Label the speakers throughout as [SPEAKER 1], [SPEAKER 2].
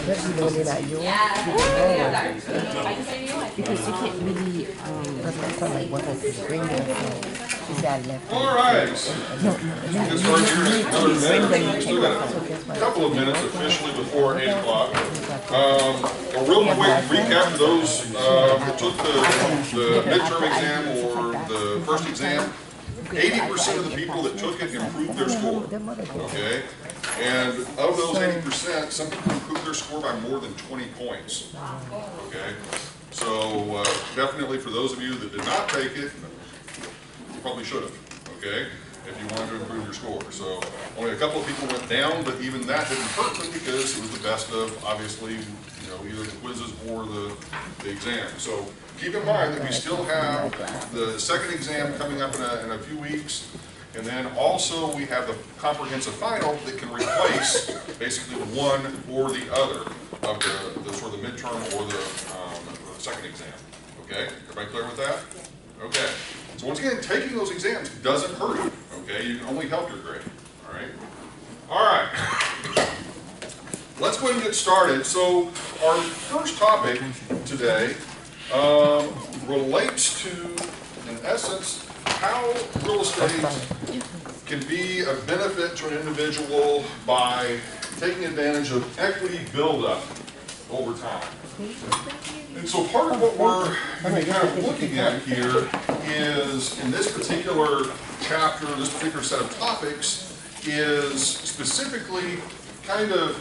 [SPEAKER 1] Because you know they're not yours. Because you can't really, that's what I felt like wasn't bring them. She said I left.
[SPEAKER 2] All right. Get started here in another minute. We still got a couple of minutes officially before 8 o'clock. A real quick recap of those that took the midterm exam or the first exam. 80% of the people that took it improved their score. Okay? And of those 80%, some people improved their score by more than 20 points. Okay? So definitely for those of you that did not take it, you probably should have. Okay? If you wanted to improve your score. So only a couple of people went down, but even that didn't hurt them because it was the best of, obviously, you know, either the quizzes or the exam. So keep in mind that we still have the second exam coming up in a few weeks, and then also we have the comprehensive final that can replace basically the one or the other of the sort of the midterm or the second exam. Okay, everybody clear with that? Okay. So once again, taking those exams doesn't hurt you. Okay, you can only help your grade. All right. All right. Let's go ahead and get started. So our first topic today relates to, in essence, how real estate can be a benefit to an individual by taking advantage of equity buildup over time. And so part of what we're going to be kind of looking at here is, in this particular chapter, this particular set of topics, is specifically kind of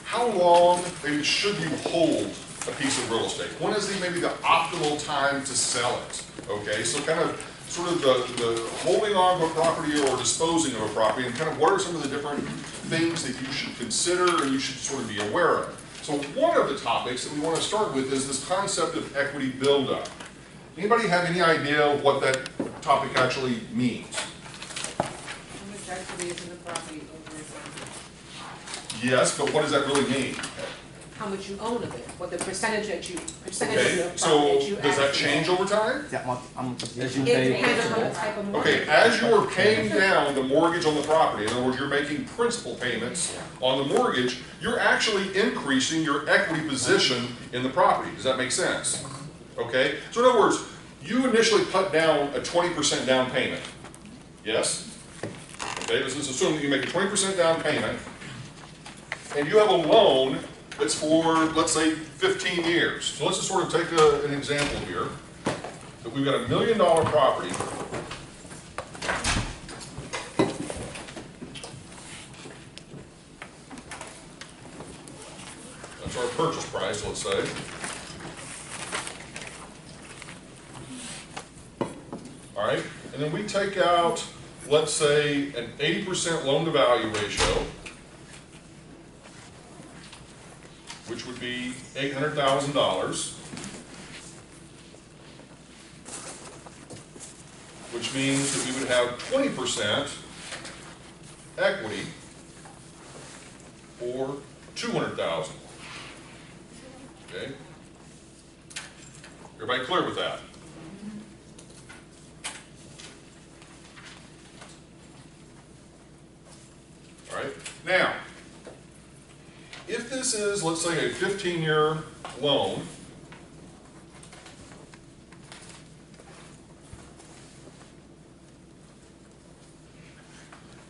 [SPEAKER 2] how long maybe should you hold a piece of real estate? When is maybe the optimal time to sell it? Okay, so kind of sort of the holding on to a property or disposing of a property, and kind of what are some of the different things that you should consider and you should sort of be aware of. So one of the topics that we want to start with is this concept of equity buildup. Anybody have any idea what that topic actually means?
[SPEAKER 3] How much equity is in the property over its own?
[SPEAKER 2] Yes, but what does that really mean?
[SPEAKER 3] How much you own of it, what the percentage of the property
[SPEAKER 2] Okay,
[SPEAKER 3] that
[SPEAKER 2] so
[SPEAKER 3] you
[SPEAKER 2] does that
[SPEAKER 3] actually
[SPEAKER 2] change
[SPEAKER 3] own.
[SPEAKER 2] over time?
[SPEAKER 3] It depends on the type of mortgage.
[SPEAKER 2] Okay, as you are paying down the mortgage on the property, in other words, you're making principal payments on the mortgage, you're actually increasing your equity position in the property. Does that make sense? Okay, so in other words, you initially put down a 20% down payment. Yes? Okay, let's just assume that you make a 20% down payment, and you have a loan that's for, let's say, 15 years. So let's just sort of take an example here. That we've got $1 million property. That's our purchase price, let's say. All right, and then we take out, let's say, an 80% loan-to-value ratio, which would be $800,000, which means that we would have 20% equity for $200,000. Okay? Everybody clear with that? All right. Now, if this is, let's say, a 15-year loan,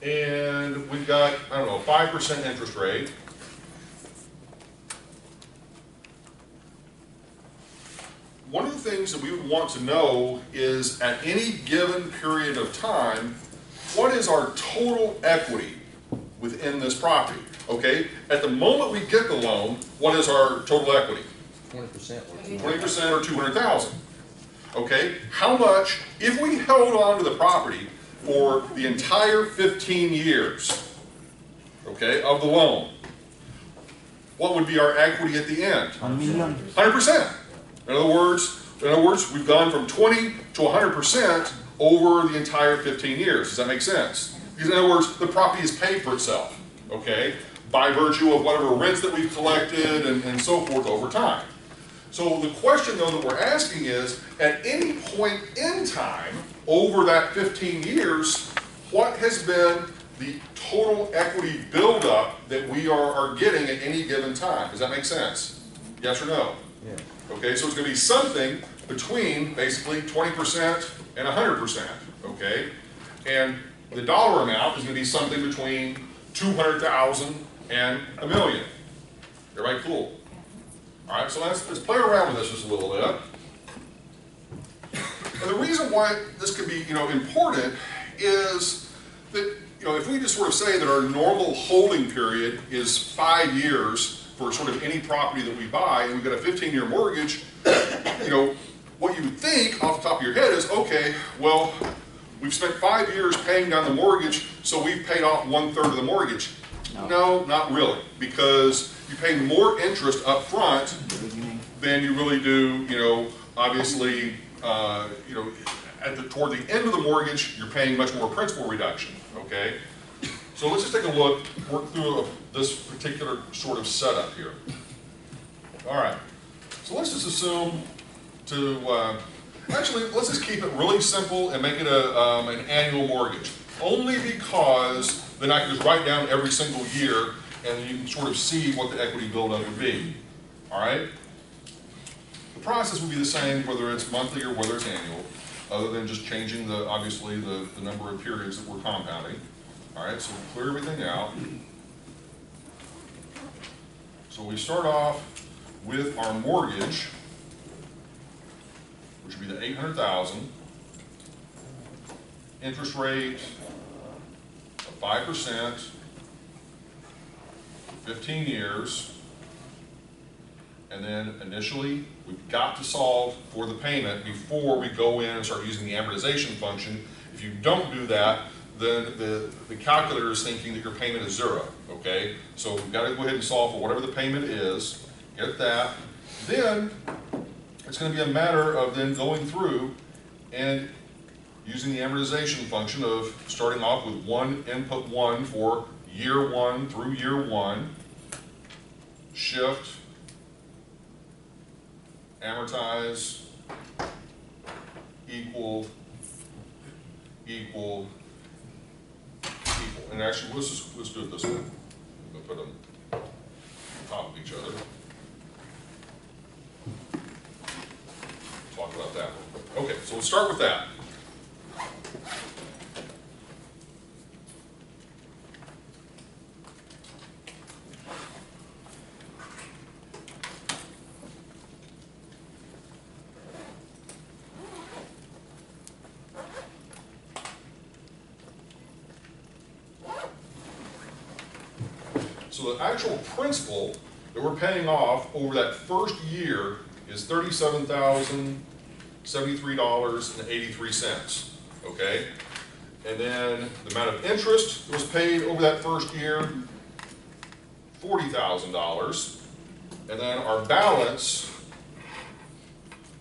[SPEAKER 2] and we've got, I don't know, 5% interest rate, one of the things that we would want to know is, at any given period of time, what is our total equity within this property? Okay, at the moment we get the loan, what is our total equity?
[SPEAKER 4] 20%.
[SPEAKER 2] 20% or 200,000. Okay, how much, if we held on to the property for the entire 15 years, okay, of the loan, what would be our equity at the end? 100%. In other words, we've gone from 20 to 100% over the entire 15 years. Does that make sense? Because in other words, the property is paid for itself. Okay, by virtue of whatever rents that we've collected and so forth over time. So the question though that we're asking is, at any point in time over that 15 years, what has been the total equity buildup that we are getting at any given time. Does that make sense? Yes or no?
[SPEAKER 4] Yeah.
[SPEAKER 2] Okay, so it's going to be something between basically 20% and 100%. Okay, and the dollar amount is going to be something between 200,000 and $1 million. Everybody cool? All right, so let's play around with this just a little bit. And the reason why this could be, important is that, if we just sort of say that our normal holding period is 5 years for sort of any property that we buy, and we've got a 15-year mortgage, what you would think off the top of your head is, okay, well, we've spent 5 years paying down the mortgage, so we've paid off 1/3 of the mortgage. No, not really, because you pay more interest up front than you really do, obviously, toward the end of the mortgage, you're paying much more principal reduction, okay? So let's just take a look, work through this particular sort of setup here. All right, so let's just assume actually, let's just keep it really simple and make it an annual mortgage. Only because then I can just write down every single year and you can sort of see what the equity buildup would be. All right? The process would be the same whether it's monthly or whether it's annual, other than just changing obviously the number of periods that we're compounding. All right, so we'll clear everything out. So we start off with our mortgage, which would be the $800,000, interest rate of 5%, 15 years, and then initially we've got to solve for the payment before we go in and start using the amortization function. If you don't do that, then the calculator is thinking that your payment is 0, okay? So we've got to go ahead and solve for whatever the payment is, get that. Then it's going to be a matter of then going through and using the amortization function of starting off with input 1 for year 1 through year 1, shift, amortize, equal, and actually let's do it this way. I'm going to put them on top of each other. Talk about that. Okay, so we'll start with that. So the actual principal that we're paying off over that first year is $37,073.83, okay? And then the amount of interest that was paid over that first year, $40,000. And then our balance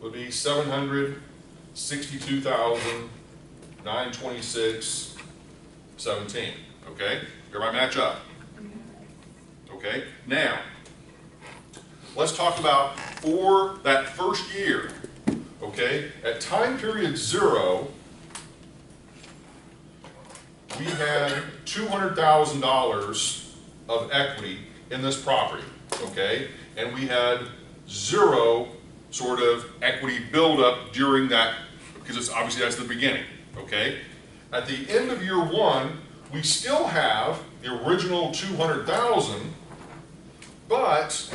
[SPEAKER 2] would be $762,926.17, okay? Everybody match up? Okay, now, let's talk about for that first year, okay? At time period 0, we had $200,000 of equity in this property, okay? And we had 0 sort of equity buildup during that, because it's obviously that's the beginning, okay? At the end of year 1, we still have the original $200,000, but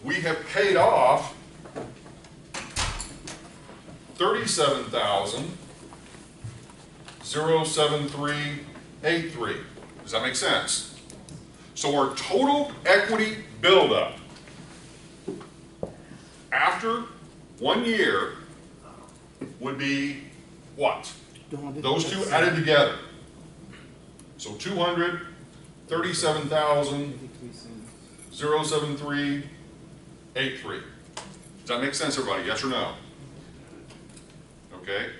[SPEAKER 2] we have paid off $37,073.83. Does that make sense? So our total equity buildup after 1 year would be what? Those two added together. So 200, 37,073.83. Does that make sense, everybody? Yes or no? Okay.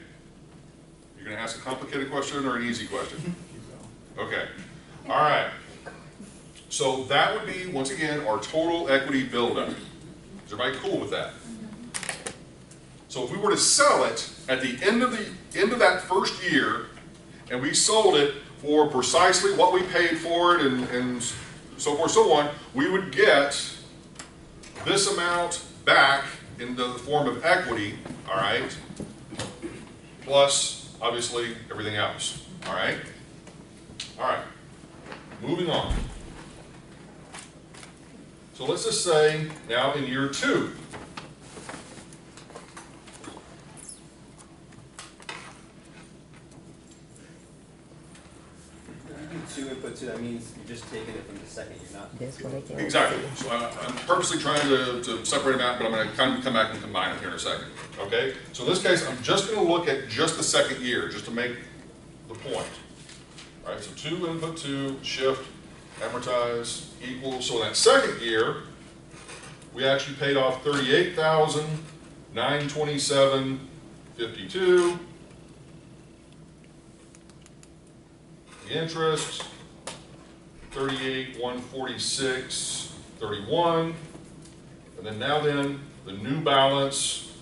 [SPEAKER 2] You're going to ask a complicated question or an easy question? Okay. All right. So that would be, once again, our total equity buildup. Is everybody cool with that? So if we were to sell it at the end of that first year, and we sold it for precisely what we paid for it and so forth, so on, we would get this amount back in the form of equity, all right, plus obviously everything else, all right? All right, moving on. So let's just say now in year 2,
[SPEAKER 4] Two input two, that means you're just taking it from the second, you're not.
[SPEAKER 1] That's what I can.
[SPEAKER 2] exactly. So I'm purposely trying to separate them out, but I'm going to kind of come back and combine them here in a second. Okay? So in this case, I'm just going to look at just the second year, just to make the point. All right, so 2 input 2, shift, amortize, equals. So in that second year, we actually paid off $38,927.52. The interest, $38,146.31, and then now then the new balance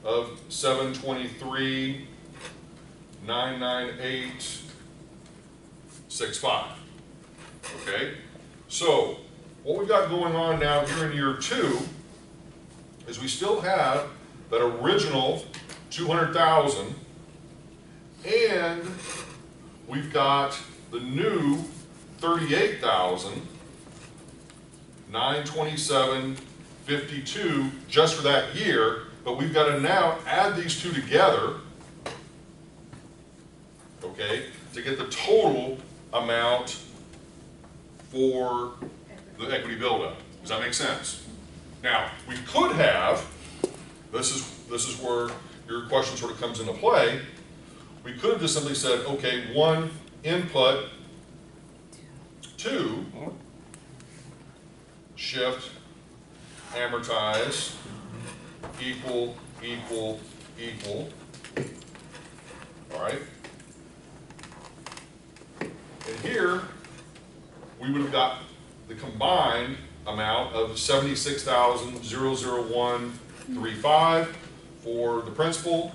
[SPEAKER 2] of $723,998.65. Okay, so what we've got going on now here in year 2 is we still have that original $200,000, and we've got the new $38,927.52 just for that year, but we've got to now add these two together, okay, to get the total amount for the equity buildup. Does that make sense? Now, we could have, this is where your question sort of comes into play, we could have just simply said, okay, 1 input 2, shift, amortize, equal, equal, equal. All right? And here, we would have got the combined amount of $76,001.35 for the principal,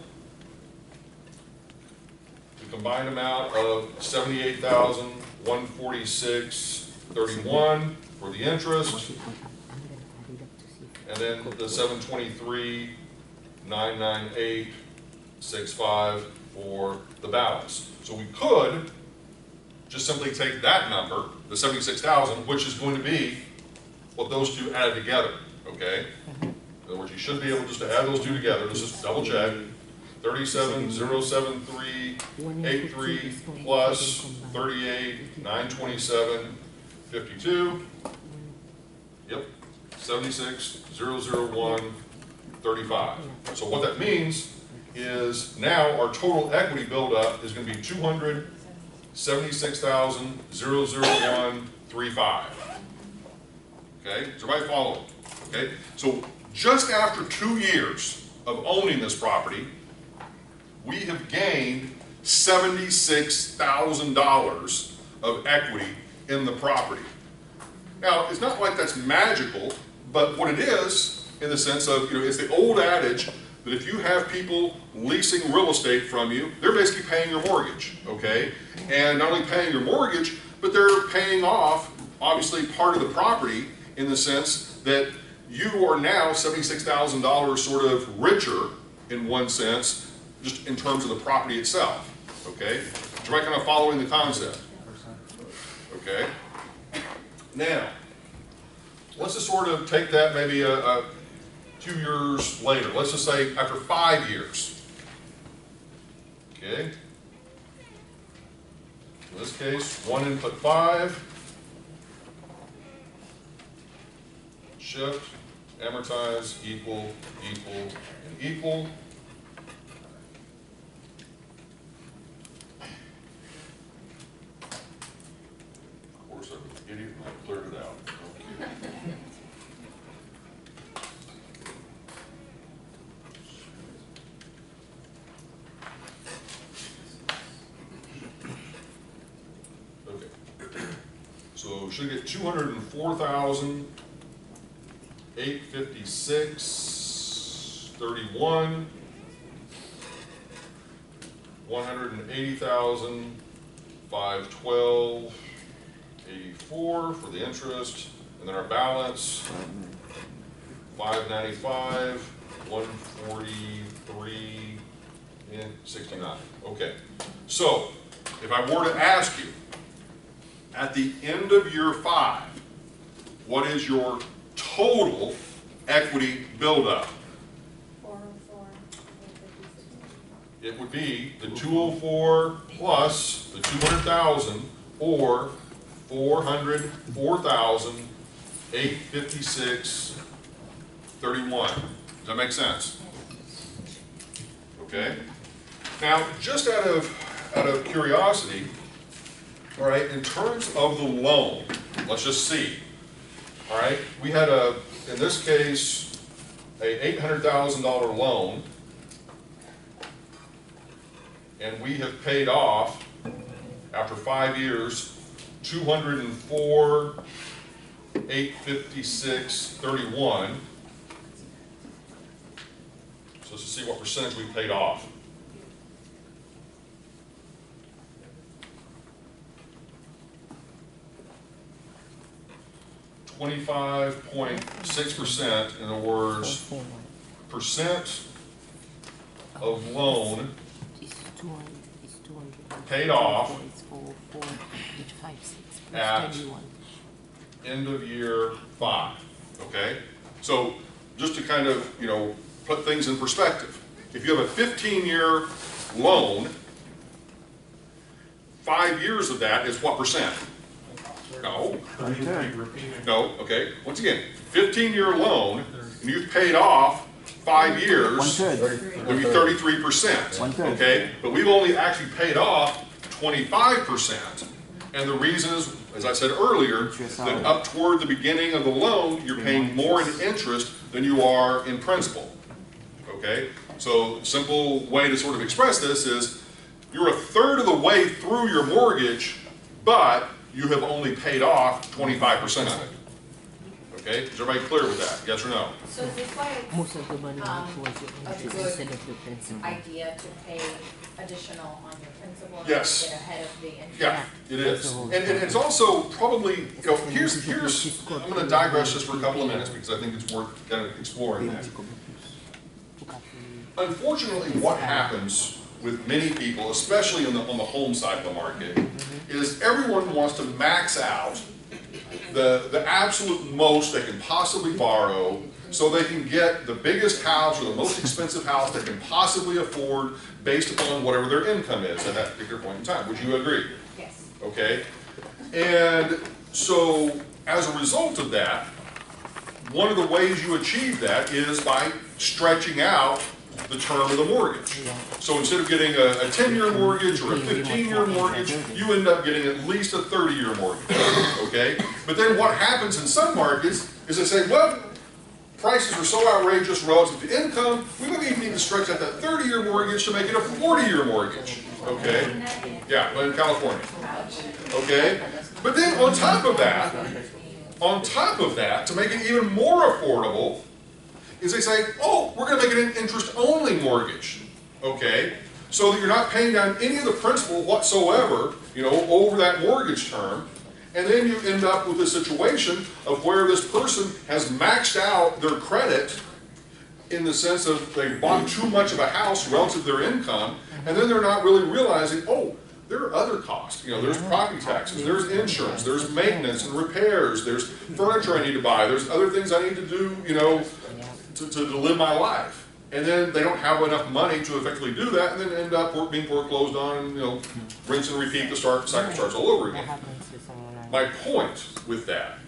[SPEAKER 2] the combined amount of $78,146.31 for the interest, and then the $723,998.65 for the balance. So we could just simply take that number, the 76,000, which is going to be what those two added together, okay? In other words, you should be able just to add those two together. Let's just double check. 37,073.83 plus 38,927.52. Yep, 76,001.35. So what that means is now our total equity buildup is going to be $276,001.35. Okay, is everybody following? Okay, so just after 2 years of owning this property, we have gained $76,000 of equity in the property. Now, it's not like that's magical, but what it is, in the sense of, it's the old adage that if you have people leasing real estate from you, they're basically paying your mortgage, okay? And not only paying your mortgage, but they're paying off, obviously, part of the property in the sense that you are now $76,000 sort of richer in one sense, just in terms of the property itself, okay? So you're kind of following the concept, okay? Now, let's just sort of take that maybe a 2 years later. Let's just say after 5 years, okay? In this case, 1 input 5, shift, amortize, equal, equal, and equal. Of course, I'm an idiot and I cleared it out. Okay. So we should get 204,856.31, 180,000 512.84 for the interest, and then our balance 595, 143.69. Okay, so if I were to ask you at the end of year 5, what is your total equity buildup?
[SPEAKER 5] 404.
[SPEAKER 2] It would be the 204 plus the 200,000, or 404,856.31. Does that make sense? Okay. Now, just out of curiosity, all right, in terms of the loan, let's just see. All right, we had in this case, a $800,000 loan, and we have paid off, after 5 years, 204,856.31. So let's see what percentage we paid off. .6%, in other words, percent of loan paid off at end of year 5. Okay, so just to kind of put things in perspective, if you have a 15-year loan, 5 years of that is what percent? No. No, okay. Once again, 15-year loan, and you've paid off 5 years, it would be 33%. Okay? But we've only actually paid off 25%. And the reason is, as I said earlier, that up toward the beginning of the loan, you're paying more in interest than you are in principal. Okay? So, simple way to sort of express this is, you're a third of the way through your mortgage, but you have only paid off 25% of it. Okay? Is everybody clear with that? Yes or no?
[SPEAKER 5] So is this why
[SPEAKER 1] Most of the money towards your
[SPEAKER 5] a
[SPEAKER 1] interest
[SPEAKER 5] good
[SPEAKER 1] instead of the principal.
[SPEAKER 5] idea to pay additional on your principal and
[SPEAKER 2] Yes.
[SPEAKER 5] get ahead of the interest?
[SPEAKER 2] Yeah, it is. And it's also probably, here's I'm going to digress just for a couple of minutes because I think it's worth kind of exploring that. Unfortunately, what happens with many people, especially on the home side of the market, is everyone wants to max out the absolute most they can possibly borrow so they can get the biggest house or the most expensive house they can possibly afford based upon whatever their income is at that particular point in time. Would you agree?
[SPEAKER 5] Yes.
[SPEAKER 2] Okay? And so, as a result of that, one of the ways you achieve that is by stretching out the term of the mortgage. So instead of getting a 10-year mortgage or a 15-year mortgage, you end up getting at least a 30-year mortgage. Okay? But then what happens in some markets is they say, well, prices are so outrageous relative to income, we maybe even need to stretch out that 30-year mortgage to make it a 40-year mortgage. Okay? Yeah, but in California. Okay? But then on top of that, to make it even more affordable, is they say, oh, we're going to make it an interest-only mortgage, okay? So that you're not paying down any of the principal whatsoever, over that mortgage term, and then you end up with a situation of where this person has maxed out their credit in the sense of they bought too much of a house relative to their income, and then they're not really realizing, oh, there are other costs. There's property taxes, there's insurance, there's maintenance and repairs, there's furniture I need to buy, there's other things I need to do, to live my life. And then they don't have enough money to effectively do that, and then end up being foreclosed on, and, rinse and repeat, the cycle starts all over again. My point with that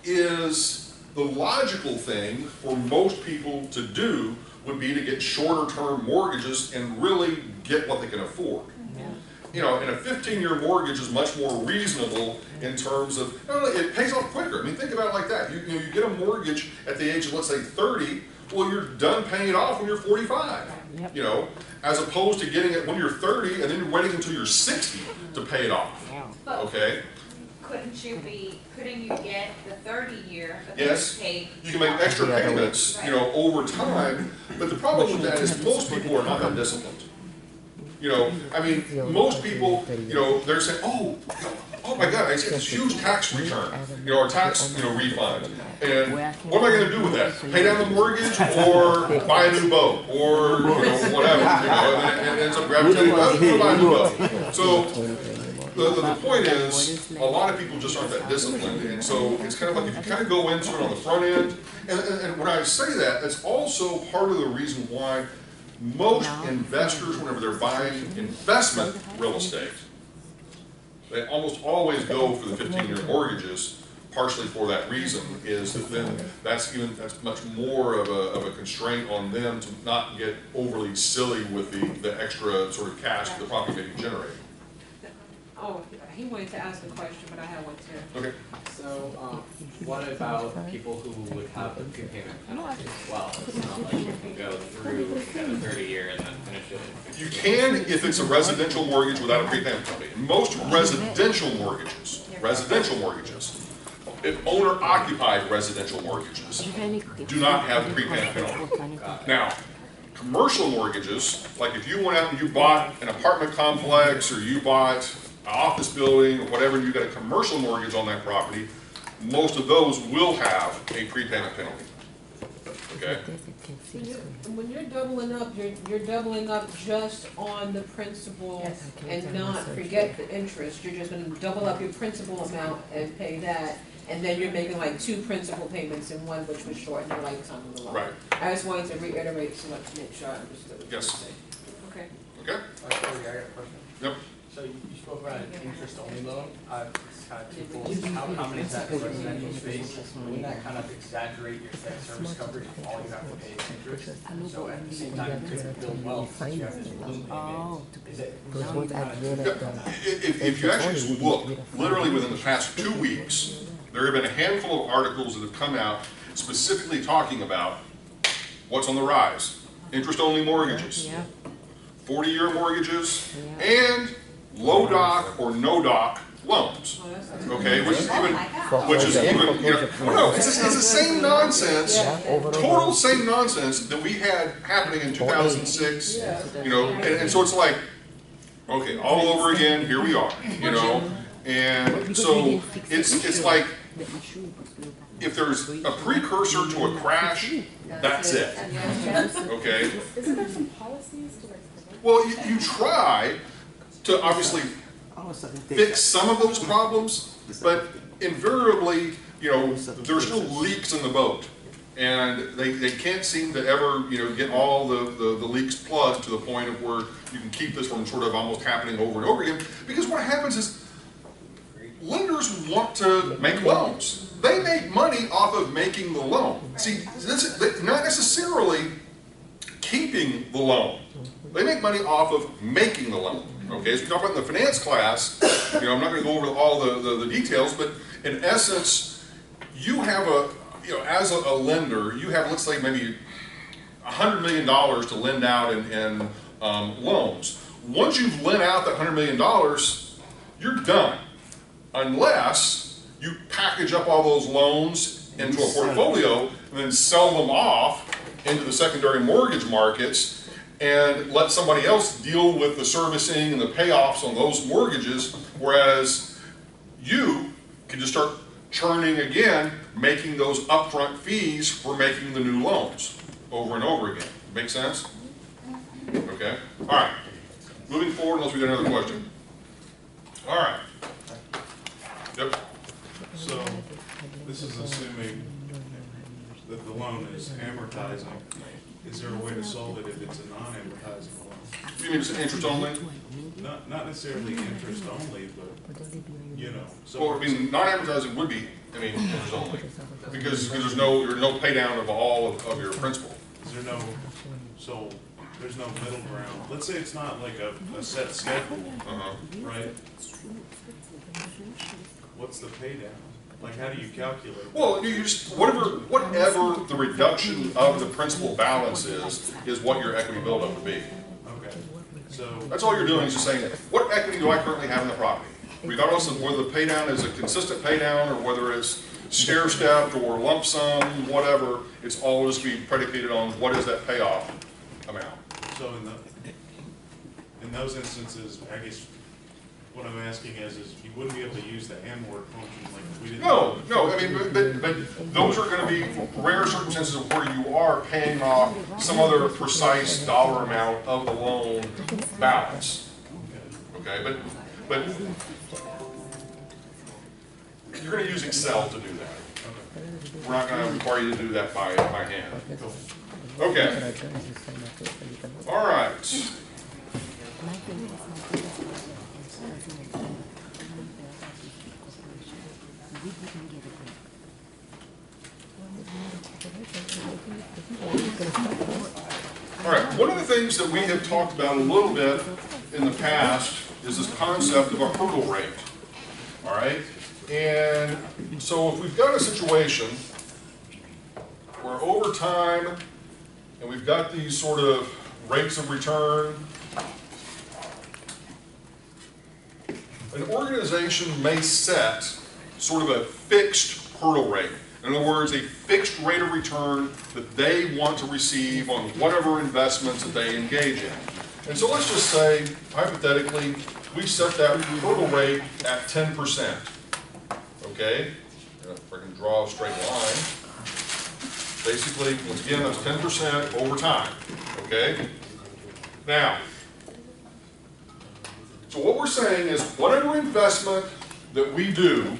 [SPEAKER 2] is the logical thing for most people to do would be to get shorter term mortgages and really get what they can afford. And a 15-year mortgage is much more reasonable in terms of, it pays off quicker. I mean, think about it like that. You get a mortgage at the age of, let's say, 30, well, you're done paying it off when you're 45. As opposed to getting it when you're 30 and then you're waiting until you're 60 to pay it off. Okay?
[SPEAKER 5] Couldn't you get the 30-year, but
[SPEAKER 2] Yes,
[SPEAKER 5] paid?
[SPEAKER 2] you can make extra payments, over time, but the problem with that is most people are not that disciplined. You know, I mean, most people, you know, they're saying, oh my God, I get this huge tax return, you know, or tax, you know, refund. And what am I going to do with that? Pay down the mortgage or buy a new boat or, you know, whatever, you know, and it ends up gravitating, oh, buy a new boat. So the point is, a lot of people just aren't that disciplined, and so it's kind of like if you kind of go into it on the front end, and when I say that, that's also part of the reason why most investors, whenever they're buying investment real estate, they almost always go for the 15-year mortgages, partially for that reason, is that then that's much more of a constraint on them to not get overly silly with the extra sort of cash that the property may be generating.
[SPEAKER 3] Oh, he wanted to ask a question, but I have one too.
[SPEAKER 2] Okay.
[SPEAKER 4] So, what about people who would have a prepayment penalty as well? It's not like you can go through a 30-year and then finish it.
[SPEAKER 2] You can if it's a residential mortgage without a prepayment penalty. Most residential mortgages, if owner-occupied residential mortgages, do not have a prepayment penalty. Now, commercial mortgages, like if you went out and you bought an apartment complex or you bought an office building or whatever, and you got a commercial mortgage on that property, most of those will have a prepayment penalty. Okay?
[SPEAKER 3] When you're doubling up, you're doubling up just on the principal and not forget the interest. You're just going to double up your principal amount and pay that, and then you're making like 2 principal payments in one, which would shorten the lifetime of the loan.
[SPEAKER 2] Right.
[SPEAKER 3] I just wanted to reiterate so much to make sure I understood.
[SPEAKER 2] Yes.
[SPEAKER 3] Okay.
[SPEAKER 2] Okay?
[SPEAKER 6] I got a question.
[SPEAKER 2] Yep.
[SPEAKER 6] So you spoke about an interest-only loan. It's kind of twofold. How common is that in residential space? Wouldn't that kind of exaggerate your debt service coverage if all you have to pay is interest? So at the same time, you could build wealth since you have this balloon payment. Is it now you kind of
[SPEAKER 2] If you actually just look, literally within the past 2 weeks, there have been a handful of articles that have come out specifically talking about what's on the rise. Interest-only mortgages, 40-year mortgages, and low doc or no doc loans. Okay, which is even, you know, no, it's the same nonsense, total same nonsense that we had happening in 2006, you know, and so it's like, okay, all over again, here we are, you know, and so it's like, if there's a precursor to a crash, that's it, okay?
[SPEAKER 7] Isn't there some policies to like?
[SPEAKER 2] Well, you try to obviously fix some of those problems, but invariably, you know, there's still leaks in the boat. And they can't seem to ever, you know, get all the leaks plugged to the point of where you can keep this from sort of almost happening over and over again. Because what happens is lenders want to make loans. They make money off of making the loan. See, not necessarily keeping the loan. They make money off of making the loan. Okay, so we talk about in the finance class, you know, I'm not going to go over all the details, but in essence, you have you know, as a lender, you have, let's say, maybe $100 million to lend out in loans. Once you've lent out that $100 million, you're done. Unless you package up all those loans into a portfolio and then sell them off into the secondary mortgage markets and let somebody else deal with the servicing and the payoffs on those mortgages, whereas you can just start churning again, making those upfront fees for making the new loans over and over again. Make sense? Okay. All right. Moving forward, unless we got another question. All right. Yep.
[SPEAKER 8] So this is assuming that the loan is amortizing. Is there a way to solve it if it's a non-amortizing loan?
[SPEAKER 2] You mean it's interest only?
[SPEAKER 8] Not necessarily interest only, but you know. So
[SPEAKER 2] Well, I mean, non-amortizing would be, I mean, interest only, because there's no pay down of all of your principal.
[SPEAKER 8] is there no, so there's no middle ground. Let's say it's not like a set schedule, right? What's the pay down? Like, how do you calculate?
[SPEAKER 2] Well, you just whatever the reduction of the principal balance is what your equity buildup would be.
[SPEAKER 8] Okay, so
[SPEAKER 2] That's all you're doing is just saying, what equity do I currently have in the property? Regardless of whether the pay down is a consistent pay down or whether it's stair-stepped or lump sum, whatever, it's all just be predicated on what is that payoff amount.
[SPEAKER 8] so in in those instances, I guess, what I'm asking is you wouldn't be able to use the and word function like we didn't.
[SPEAKER 2] No, I mean, but those are going to be rare circumstances where you are paying off some other precise dollar amount of the loan balance. Okay, but you're going to use Excel to do that. We're not going to require you to do that by hand. Okay. All right. All right, one of the things that we have talked about a little bit in the past is this concept of a hurdle rate. All right, and so if we've got a situation where over time, and we've got these sort of rates of return, an organization may set sort of a fixed hurdle rate. In other words, a fixed rate of return that they want to receive on whatever investments that they engage in. And so let's just say, hypothetically, we set that hurdle rate at 10%. Okay? If I can draw a straight line. Basically, once again, that's 10% over time. Okay? Now, so what we're saying is whatever investment that we do,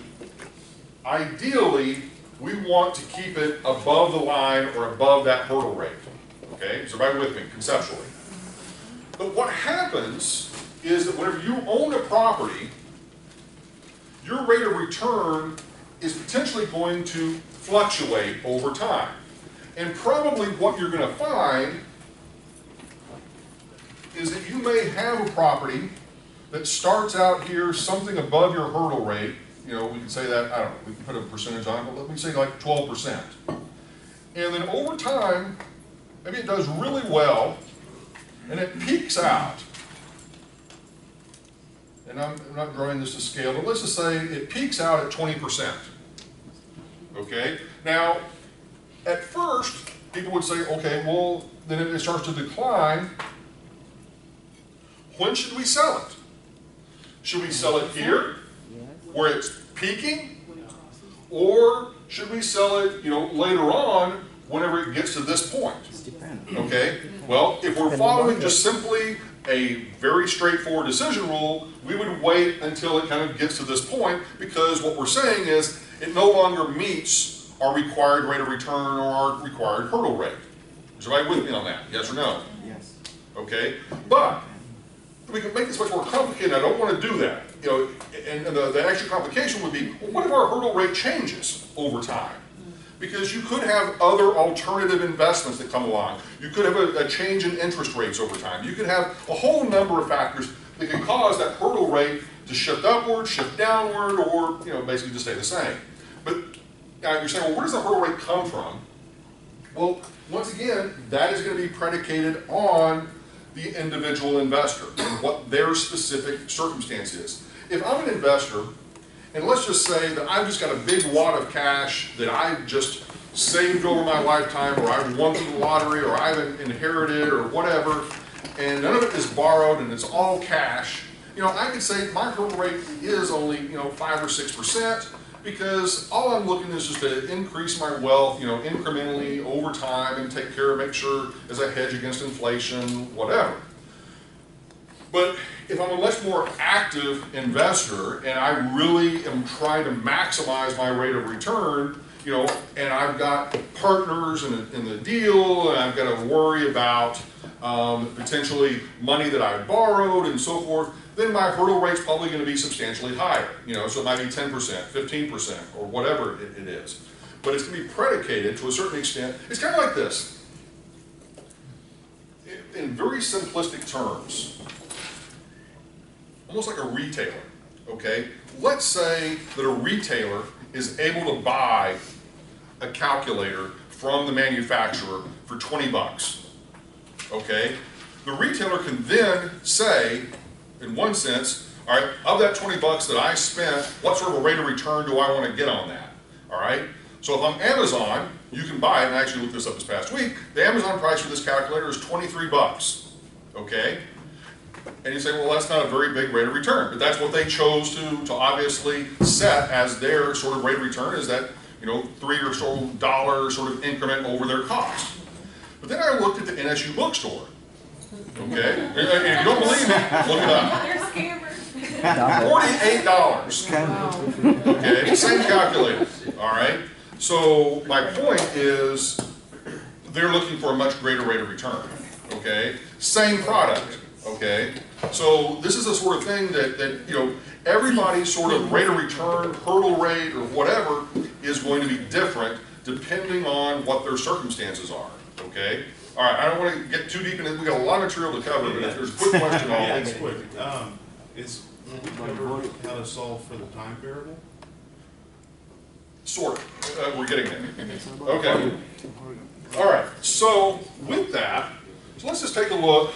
[SPEAKER 2] ideally, we want to keep it above the line or above that hurdle rate. Okay, so everybody with me, conceptually. But what happens is that whenever you own a property, your rate of return is potentially going to fluctuate over time. And probably what you're going to find is that you may have a property that starts out here something above your hurdle rate. You know, we can say that, I don't know, we can put a percentage on it, but let me say like 12%. And then over time, maybe it does really well, and it peaks out. And I'm not drawing this to scale, but let's just say it peaks out at 20%. Okay? Now, at first, people would say, okay, well, then it starts to decline. When should we sell it? Should we sell it here, where it's peaking, or should we sell it, you know, later on whenever it gets to this point? Okay? Well, if we're following just simply a very straightforward decision rule, we would wait until it kind of gets to this point, because what we're saying is it no longer meets our required rate of return or our required hurdle rate. Is everybody with me on that? Yes or no?
[SPEAKER 6] Yes.
[SPEAKER 2] Okay? But we can make this much more complicated. I don't want to do that. You know, and the extra complication would be, well, what if our hurdle rate changes over time? Because you could have other alternative investments that come along. You could have a change in interest rates over time. You could have a whole number of factors that can cause that hurdle rate to shift upward, shift downward, or, you know, basically just stay the same. But now you're saying, well, where does the hurdle rate come from? Well, once again, that is going to be predicated on the individual investor and what their specific circumstance is. If I'm an investor, and let's just say that I've just got a big wad of cash that I've just saved over my lifetime, or I've won the lottery, or I've inherited, or whatever, and none of it is borrowed and it's all cash, you know, I could say my hurdle rate is only, you know, 5 or 6%, because all I'm looking is just to increase my wealth, you know, incrementally over time and take care of, make sure as I hedge against inflation, whatever. But if I'm a much more active investor and I really am trying to maximize my rate of return, you know, and I've got partners in the deal, and I've got to worry about potentially money that I borrowed and so forth, then my hurdle rate's probably going to be substantially higher. You know, so it might be 10%, 15%, or whatever it is. But it's going to be predicated to a certain extent. It's kind of like this. In very simplistic terms, almost like a retailer, okay? Let's say that a retailer is able to buy a calculator from the manufacturer for 20 bucks, okay? The retailer can then say, in one sense, all right, of that 20 bucks that I spent, what sort of a rate of return do I want to get on that, all right? So if I'm Amazon, you can buy it, and I actually looked this up this past week, the Amazon price for this calculator is 23 bucks, okay? And you say, well, that's not a very big rate of return, but that's what they chose to obviously set as their sort of rate of return, is that, you know, $3 or so sort of increment over their cost. But then I looked at the NSU bookstore. Okay, and if you don't believe me, look it up.
[SPEAKER 5] They're scammers.
[SPEAKER 2] $48. Okay, same calculator. All right. So my point is, they're looking for a much greater rate of return. Okay, same product. Okay, so this is the sort of thing that you know, everybody's sort of rate of return, hurdle rate, or whatever is going to be different depending on what their circumstances are. Okay. All right. I don't want to get too deep into it. We got a lot of material to cover, but if there's a quick question,
[SPEAKER 8] Yeah,
[SPEAKER 2] I'll
[SPEAKER 8] it's quick. Is cover how to solve for the time variable?
[SPEAKER 2] sort of. We're getting there. Okay. All right. So with that, so let's just take a look.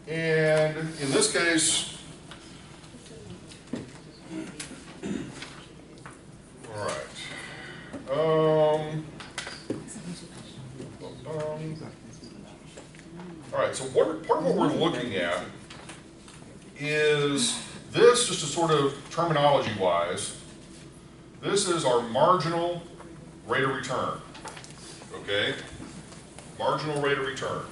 [SPEAKER 2] And in this case, all right. All right, so part of what we're looking at is this, just a sort of terminology-wise, this is our marginal rate of return, okay? Marginal rate of return.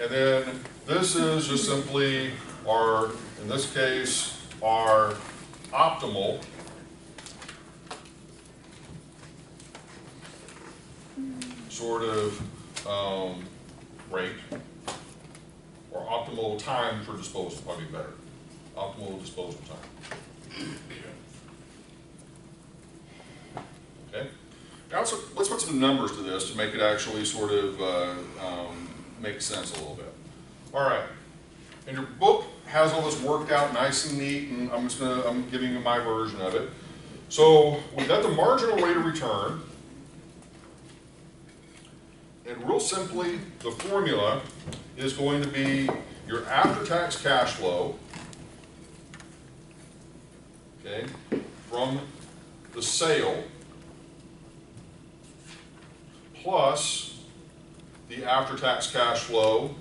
[SPEAKER 2] And then this is just simply our, in this case, our optimal sort of rate, or optimal time for disposal, probably better. Optimal disposal time. Okay. Now let's put some numbers to this to make it actually sort of make sense a little bit. All right. And your book has all this worked out nice and neat, and I'm giving you my version of it. So we've got the marginal rate of return. And real simply, the formula is going to be your after-tax cash flow, okay, from the sale plus the after-tax cash flow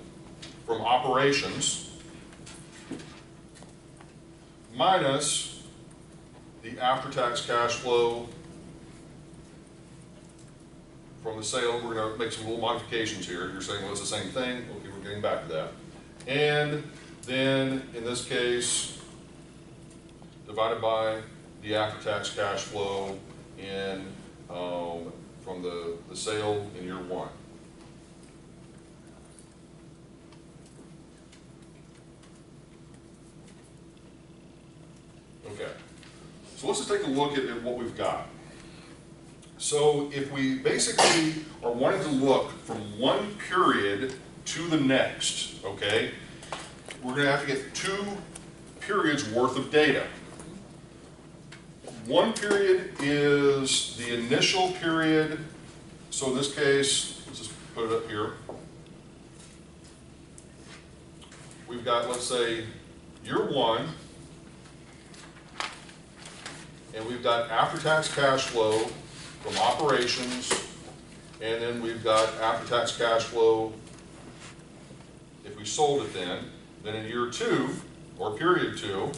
[SPEAKER 2] from operations minus the after-tax cash flow from the sale. We're going to make some little modifications here. You're saying, well, it's the same thing. Okay, we're getting back to that. And then, in this case, divided by the after-tax cash flow in from the sale in year one. Okay. So let's just take a look at what we've got. So if we basically are wanting to look from one period to the next, okay, we're going to have to get 2 periods worth of data. One period is the initial period. So in this case, let's just put it up here. We've got, let's say, year one, and we've got after-tax cash flow from operations, and then we've got after-tax cash flow if we sold it then. Then in year two, or period 2,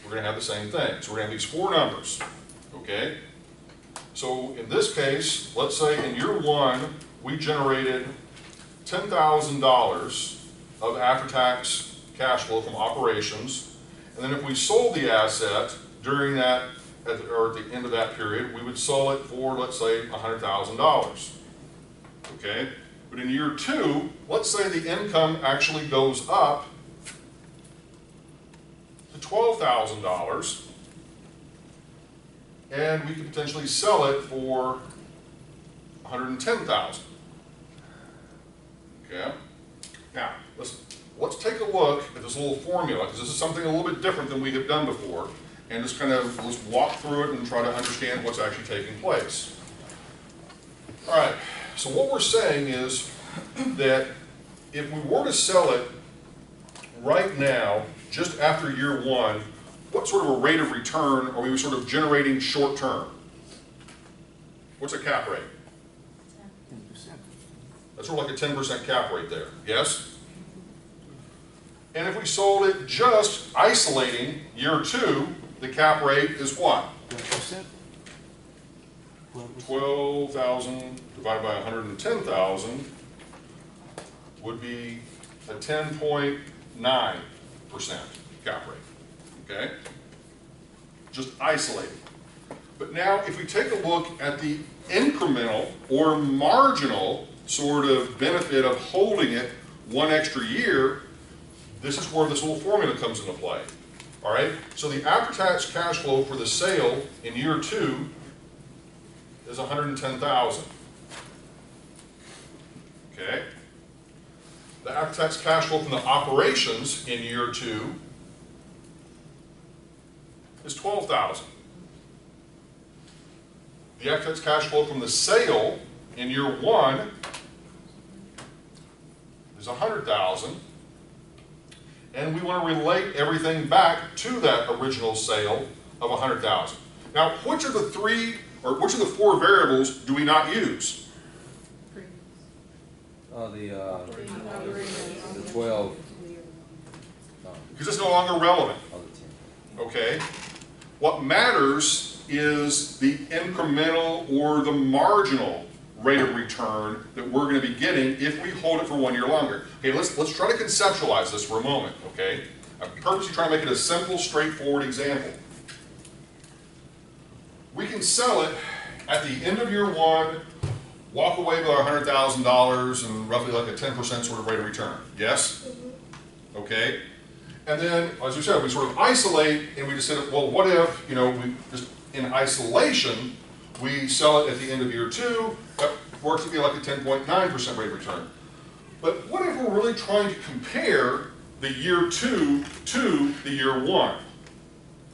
[SPEAKER 2] we're going to have the same thing. So we're going to have these 4 numbers, okay? So in this case, let's say in year one, we generated $10,000 of after-tax cash flow from operations, and then if we sold the asset during that, or at the end of that period, we would sell it for, let's say, $100,000. Okay? But in year 2, let's say the income actually goes up to $12,000, and we could potentially sell it for $110,000. Okay? Now, let's take a look at this little formula, because this is something a little bit different than we have done before. And just kind of, let's walk through it and try to understand what's actually taking place. All right, so what we're saying is that if we were to sell it right now, just after year one, what sort of a rate of return are we sort of generating short term? What's a cap rate? 10%. That's sort of like a 10% cap rate there, yes? And if we sold it just isolating year 2, the cap rate is what? 12,000 divided by 110,000 would be a 10.9% cap rate, okay? Just isolating. But now if we take a look at the incremental or marginal sort of benefit of holding it one extra year, this is where this little formula comes into play. All right, so the after-tax cash flow for the sale in year 2 is 110,000. Okay. The after-tax cash flow from the operations in year 2 is 12,000. The after-tax cash flow from the sale in year 1 is 100,000. And we want to relate everything back to that original sale of 100,000. Now, which of the 4 variables do we not use?
[SPEAKER 9] The 12.
[SPEAKER 2] Because it's no longer relevant. Okay? What matters is the incremental or the marginal rate of return that we're going to be getting if we hold it for 1 year longer. Okay, let's try to conceptualize this for a moment, okay? I'm purposely trying to make it a simple, straightforward example. We can sell it at the end of year 1, walk away with our $100,000 and roughly like a 10% sort of rate of return. Yes? Okay. And then, as we said, we sort of isolate and we just said, well, what if, we just in isolation, we sell it at the end of year 2, that works to be like a 10.9% rate of return. But what if we're really trying to compare the year 2 to the year 1?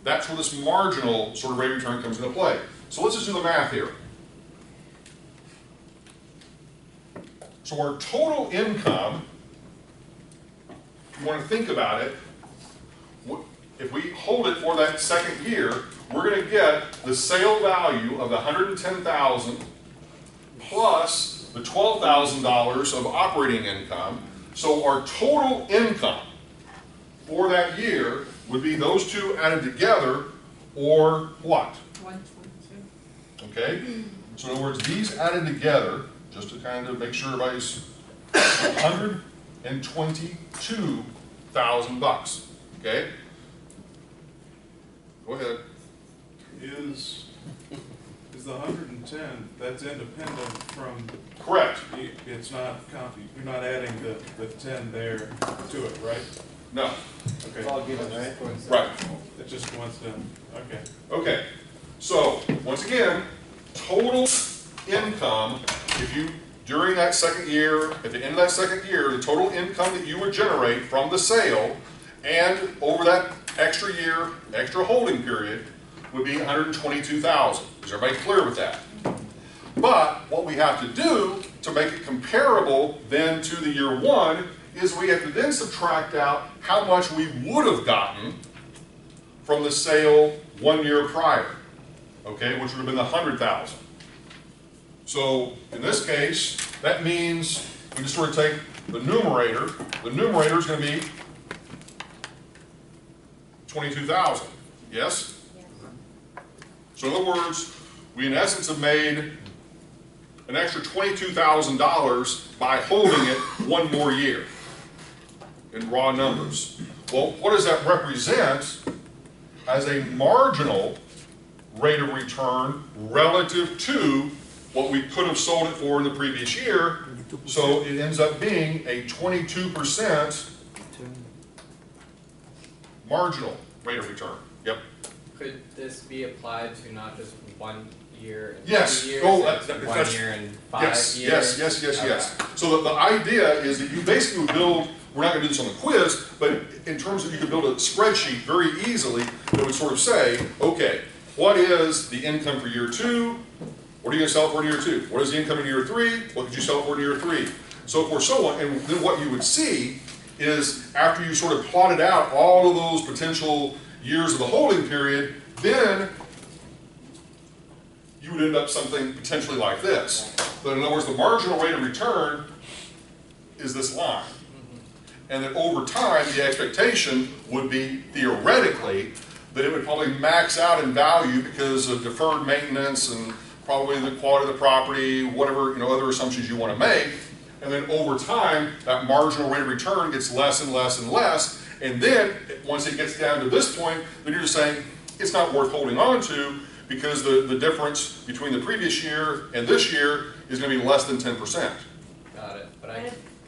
[SPEAKER 2] That's where this marginal sort of rate of return comes into play. So let's just do the math here. So our total income, if you want to think about it, if we hold it for that second year, we're going to get the sale value of the $110,000 plus the $12,000 of operating income. So our total income for that year would be those two added together, or what?
[SPEAKER 3] 122.
[SPEAKER 2] Okay? So in other words, these added together, just to kind of make sure everybody's $122,000. Okay? Go ahead.
[SPEAKER 8] Is the 110, that's independent from?
[SPEAKER 2] Correct.
[SPEAKER 8] It's not, you're not adding the 10 there to it, right?
[SPEAKER 2] No.
[SPEAKER 8] Okay.
[SPEAKER 6] It's all given, right?
[SPEAKER 2] Right.
[SPEAKER 8] It's just coincident. Okay.
[SPEAKER 2] Okay. So, once again, total income, if you, during that second year, at the end of that second year, the total income that you would generate from the sale and over that extra year, extra holding period, would be $122,000. Is everybody clear with that? But what we have to do to make it comparable then to the year 1 is we have to then subtract out how much we would have gotten from the sale 1 year prior, okay, which would have been the $100,000. So in this case, that means we just sort of take the numerator. The numerator is going to be 22,000. Yes? So in other words, we in essence have made an extra $22,000 by holding it 1 more year in raw numbers. Well, what does that represent as a marginal rate of return relative to what we could have sold it for in the previous year? So it ends up being a 22% marginal rate of return. Yep.
[SPEAKER 4] Could this be applied to not just 1 year and
[SPEAKER 2] Yes.
[SPEAKER 4] 2 years,
[SPEAKER 2] Oh,
[SPEAKER 4] and 1 year and 5
[SPEAKER 2] yes,
[SPEAKER 4] years?
[SPEAKER 2] Yes. So the idea is that you basically would build, we're not going to do this on the quiz, but in terms of you could build a spreadsheet very easily that would sort of say, okay, what is the income for year 2? What are you going to sell it for in year 2? What is the income in year 3? What could you sell it for in year 3? So forth, so on. And then what you would see is after you sort of plotted out all of those potential years of the holding period, then you would end up something potentially like this. But in other words, the marginal rate of return is this line. and that over time, the expectation would be, theoretically, that it would probably max out in value because of deferred maintenance and probably the quality of the property, whatever, other assumptions you want to make. And then over time, that marginal rate of return gets less and less and less. And then, once it gets down to this point, then you're just saying, it's not worth holding on to because the difference between the previous year and this year is going to be less than 10%.
[SPEAKER 4] Got it. But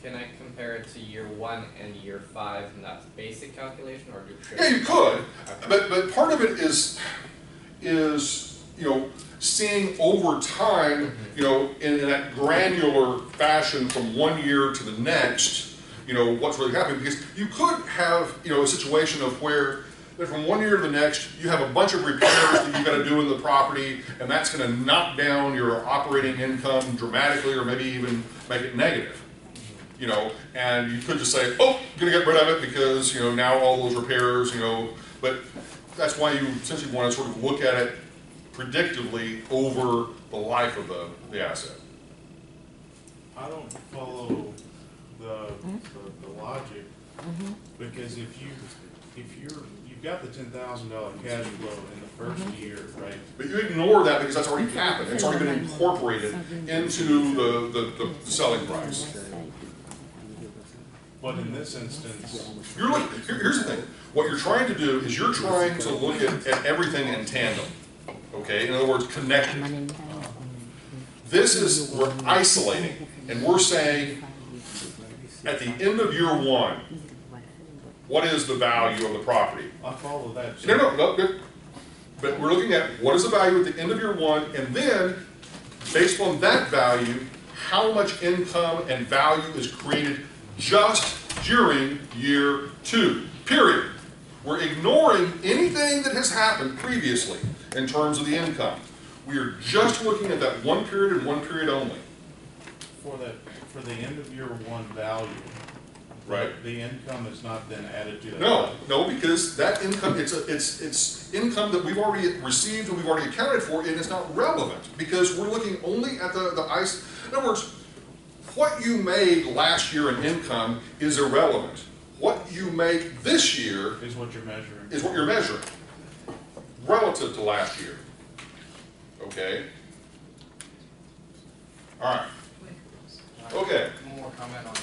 [SPEAKER 4] can I compare it to year 1 and year 5 in that basic calculation, or
[SPEAKER 2] Yeah, you could. But part of it is seeing over time, in that granular fashion from one year to the next, what's really happening. Because you could have, a situation of where from one year to the next, you have a bunch of repairs that you've got to do in the property, and that's going to knock down your operating income dramatically, or maybe even make it negative. And you could just say, oh, I'm going to get rid of it because, now all those repairs, but that's why you essentially want to sort of look at it predictively over the life of the asset.
[SPEAKER 8] I don't follow the logic, because if you've got the $10,000 cash flow in the first year, right?
[SPEAKER 2] But you ignore that because that's already happened. It's already been incorporated into the selling price.
[SPEAKER 8] But in this instance,
[SPEAKER 2] Here's the thing. What you're trying to do is you're trying to look at everything in tandem. Okay? In other words, connected. This is, we're isolating, and we're saying, at the end of year 1, what is the value of the property?
[SPEAKER 8] I follow that.
[SPEAKER 2] No. But we're looking at what is the value at the end of year 1, and then, based on that value, how much income and value is created just during year 2, period. We're ignoring anything that has happened previously in terms of the income. We are just looking at that one period and one period only.
[SPEAKER 8] For the end of year 1 value,
[SPEAKER 2] right?
[SPEAKER 8] The income is not then added to that.
[SPEAKER 2] No, because that income, it's income that we've already received and we've already accounted for, and it's not relevant because we're looking only at the ICE. In other words, what you made last year in income is irrelevant. What you make this year
[SPEAKER 8] is what you're measuring.
[SPEAKER 2] Is what you're measuring relative to last year. Okay. All right. Okay.
[SPEAKER 6] One more comment on the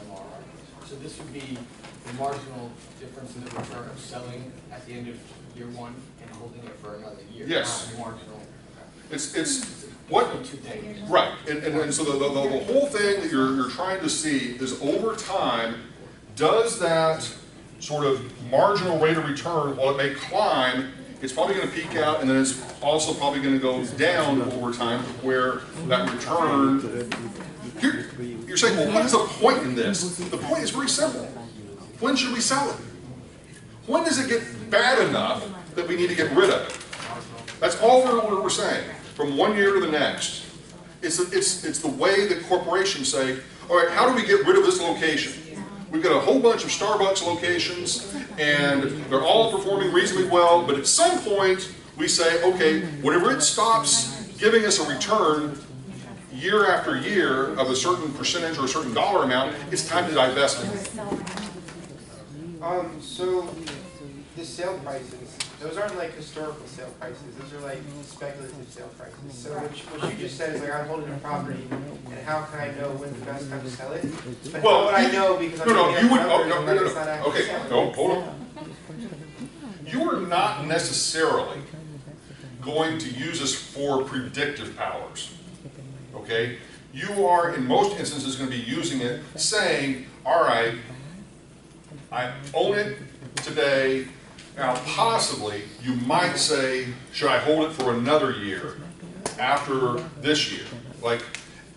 [SPEAKER 6] MRR. So this would be the marginal difference in the return of selling at the end of year 1 and holding it for another year.
[SPEAKER 2] Yes.
[SPEAKER 6] Not marginal.
[SPEAKER 2] It's what, right, and so the whole thing that you're trying to see is over time, does that sort of marginal rate of return, while it may climb, it's probably going to peak out, and then it's also probably going to go down over time, where that return, you're saying, well, what is the point in this? The point is very simple. When should we sell it? When does it get bad enough that we need to get rid of it? That's all we're saying, from one year to the next. It's the way that corporations say, all right, how do we get rid of this location? We've got a whole bunch of Starbucks locations, and they're all performing reasonably well, but at some point, we say, okay, whenever it stops giving us a return year after year of a certain percentage or a certain dollar amount, it's time to divest it.
[SPEAKER 9] So the sale prices, those aren't like historical sale prices, those are like speculative sale prices. So what you just said is like, I'm holding a property, and how can I know when's the best time to sell it? But
[SPEAKER 2] well,
[SPEAKER 9] how would I know because I'm
[SPEAKER 2] no, you would,
[SPEAKER 9] no.
[SPEAKER 2] Okay, no, hold on. You are not necessarily going to use this for predictive powers, okay? You are, in most instances, going to be using it saying, all right, I own it today. Now, possibly, you might say, should I hold it for another year after this year?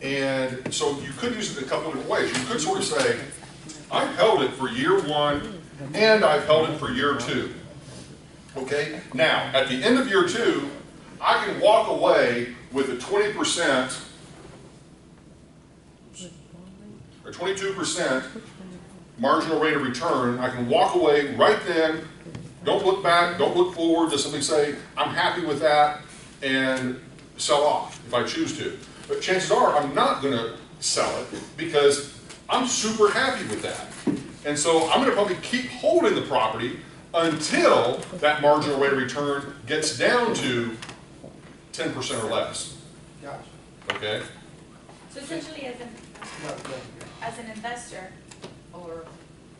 [SPEAKER 2] And so you could use it a couple of different ways. You could sort of say, I've held it for year 1, and I've held it for year 2. Okay? Now, at the end of year 2, I can walk away with a 20% or 22% marginal rate of return. I can walk away right then. Don't look back, don't look forward, just simply say, I'm happy with that, and sell off if I choose to. But chances are I'm not going to sell it because I'm super happy with that. And so I'm going to probably keep holding the property until that marginal rate of return gets down to 10% or less.
[SPEAKER 9] Gotcha.
[SPEAKER 2] Okay?
[SPEAKER 5] So essentially, as an investor, or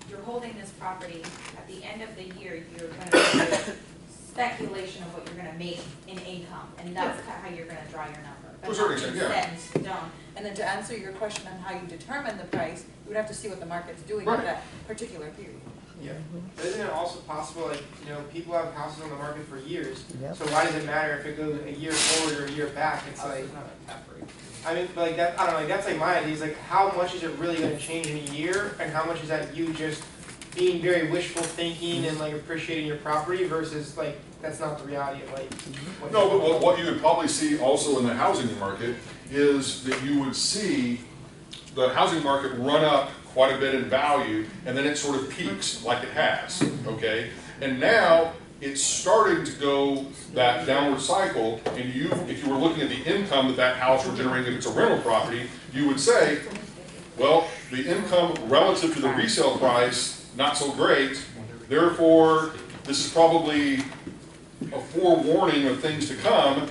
[SPEAKER 5] you're holding this property, at the end of the year, you're going to do speculation of what you're going to make in income, and that's how you're going to draw your number.
[SPEAKER 2] To a certain extent, yeah.
[SPEAKER 5] Set in stone.
[SPEAKER 7] And then to answer your question on how you determine the price, you would have to see what the market's doing
[SPEAKER 2] Right.
[SPEAKER 7] at that particular period.
[SPEAKER 9] Yeah. But isn't it also possible, like, you know, people have houses on the market for years,
[SPEAKER 1] Yep.
[SPEAKER 9] so why does it matter if it goes a year forward or a year back? It's like,
[SPEAKER 6] It's not a cap rate.
[SPEAKER 9] I mean, like that, I don't know, like that's like my idea, is like how much is it really gonna change in a year, and how much is that you just being very wishful thinking and like appreciating your property versus like, that's not the reality of like. what-
[SPEAKER 2] No, but what you would probably see also in the housing market is that you would see the housing market run up quite a bit in value, and then it sort of peaks like it has, okay? And now it's starting to go that downward cycle, and if you were looking at the income that that house would generate if it's a rental property, you would say, well, the income relative to the resale price, not so great, therefore, this is probably a forewarning of things to come.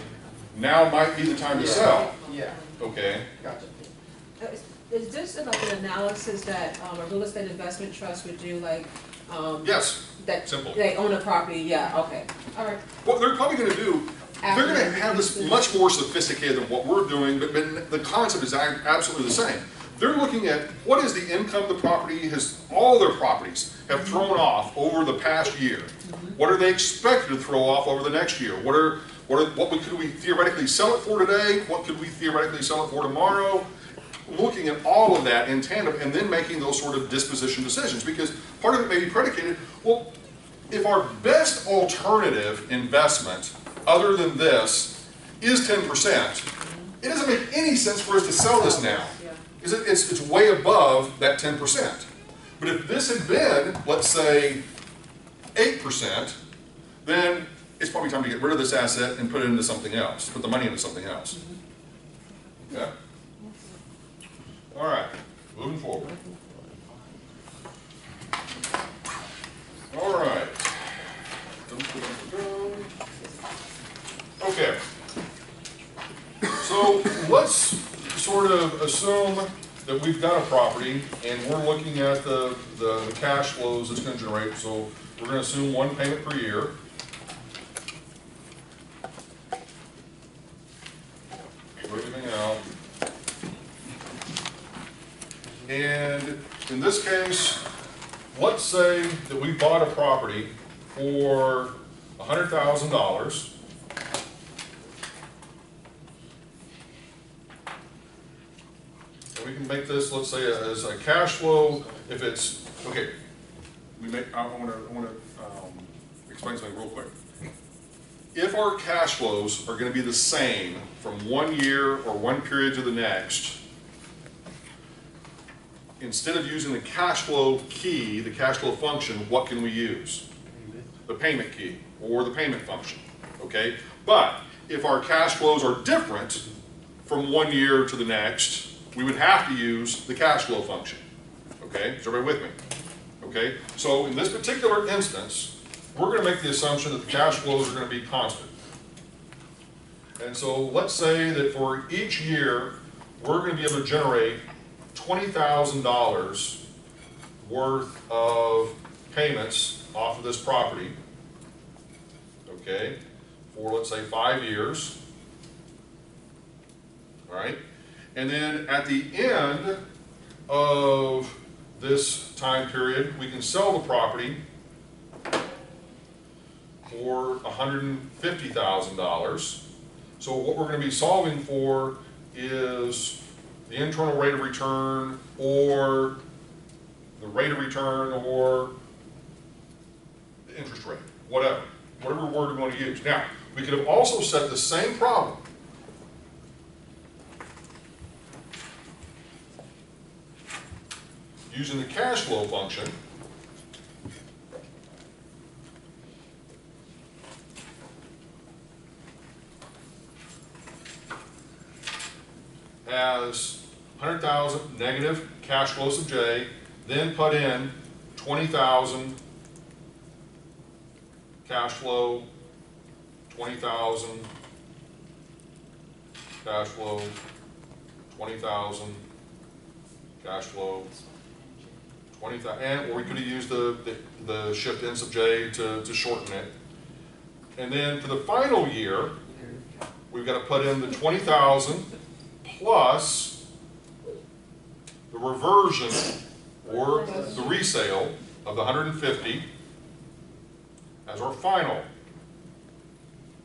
[SPEAKER 2] Now might be the time to sell,
[SPEAKER 9] Yeah,
[SPEAKER 2] okay?
[SPEAKER 9] gotcha.
[SPEAKER 3] Is this like an analysis that a real estate investment trust would do, like,
[SPEAKER 2] Yes,
[SPEAKER 3] that
[SPEAKER 2] simple.
[SPEAKER 3] they own a property? Yeah, okay, all right.
[SPEAKER 2] What they're probably going to do, they're going to have this much more sophisticated than what we're doing, but the concept is absolutely the same. They're looking at what is the income the property has, all their properties have thrown off over the past year. What are they expected to throw off over the next year? What could we theoretically sell it for today? What could we theoretically sell it for tomorrow? Looking at all of that in tandem and then making those sort of disposition decisions, because part of it may be predicated, well, if our best alternative investment other than this is 10%, it doesn't make any sense for us to sell this now. It's way above that 10%. But if this had been, let's say, 8%, then it's probably time to get rid of this asset and put it into something else, put the money into something else. Okay? All right, moving forward. All right. Okay. So let's sort of assume that we've got a property and we're looking at the cash flows it's going to generate. So we're going to assume one payment per year. Everything out. And in this case, let's say that we bought a property for $100,000. And we can make this, let's say, as a cash flow. If it's okay, I want to explain something real quick. If our cash flows are going to be the same from one year or one period to the next, instead of using the cash flow key, the cash flow function, what can we use? The payment key or the payment function, okay? But if our cash flows are different from one year to the next, we would have to use the cash flow function, okay? Is everybody with me? Okay, so in this particular instance, we're going to make the assumption that the cash flows are going to be constant. And so let's say that for each year, we're going to be able to generate $20,000 worth of payments off of this property, okay, for let's say 5 years, all right? And then at the end of this time period, we can sell the property for $150,000. So what we're going to be solving for is the internal rate of return or the rate of return or the interest rate, whatever word we want to use. Now, we could have also set the same problem using the cash flow function as 100,000 negative cash flow sub j, then put in 20,000 cash flow, 20,000 cash flow, 20,000 cash flow, 20,000, and or we could have used the shift n sub j to shorten it. And then for the final year, we've got to put in the 20,000 plus the reversion or the resale of the 150 as our final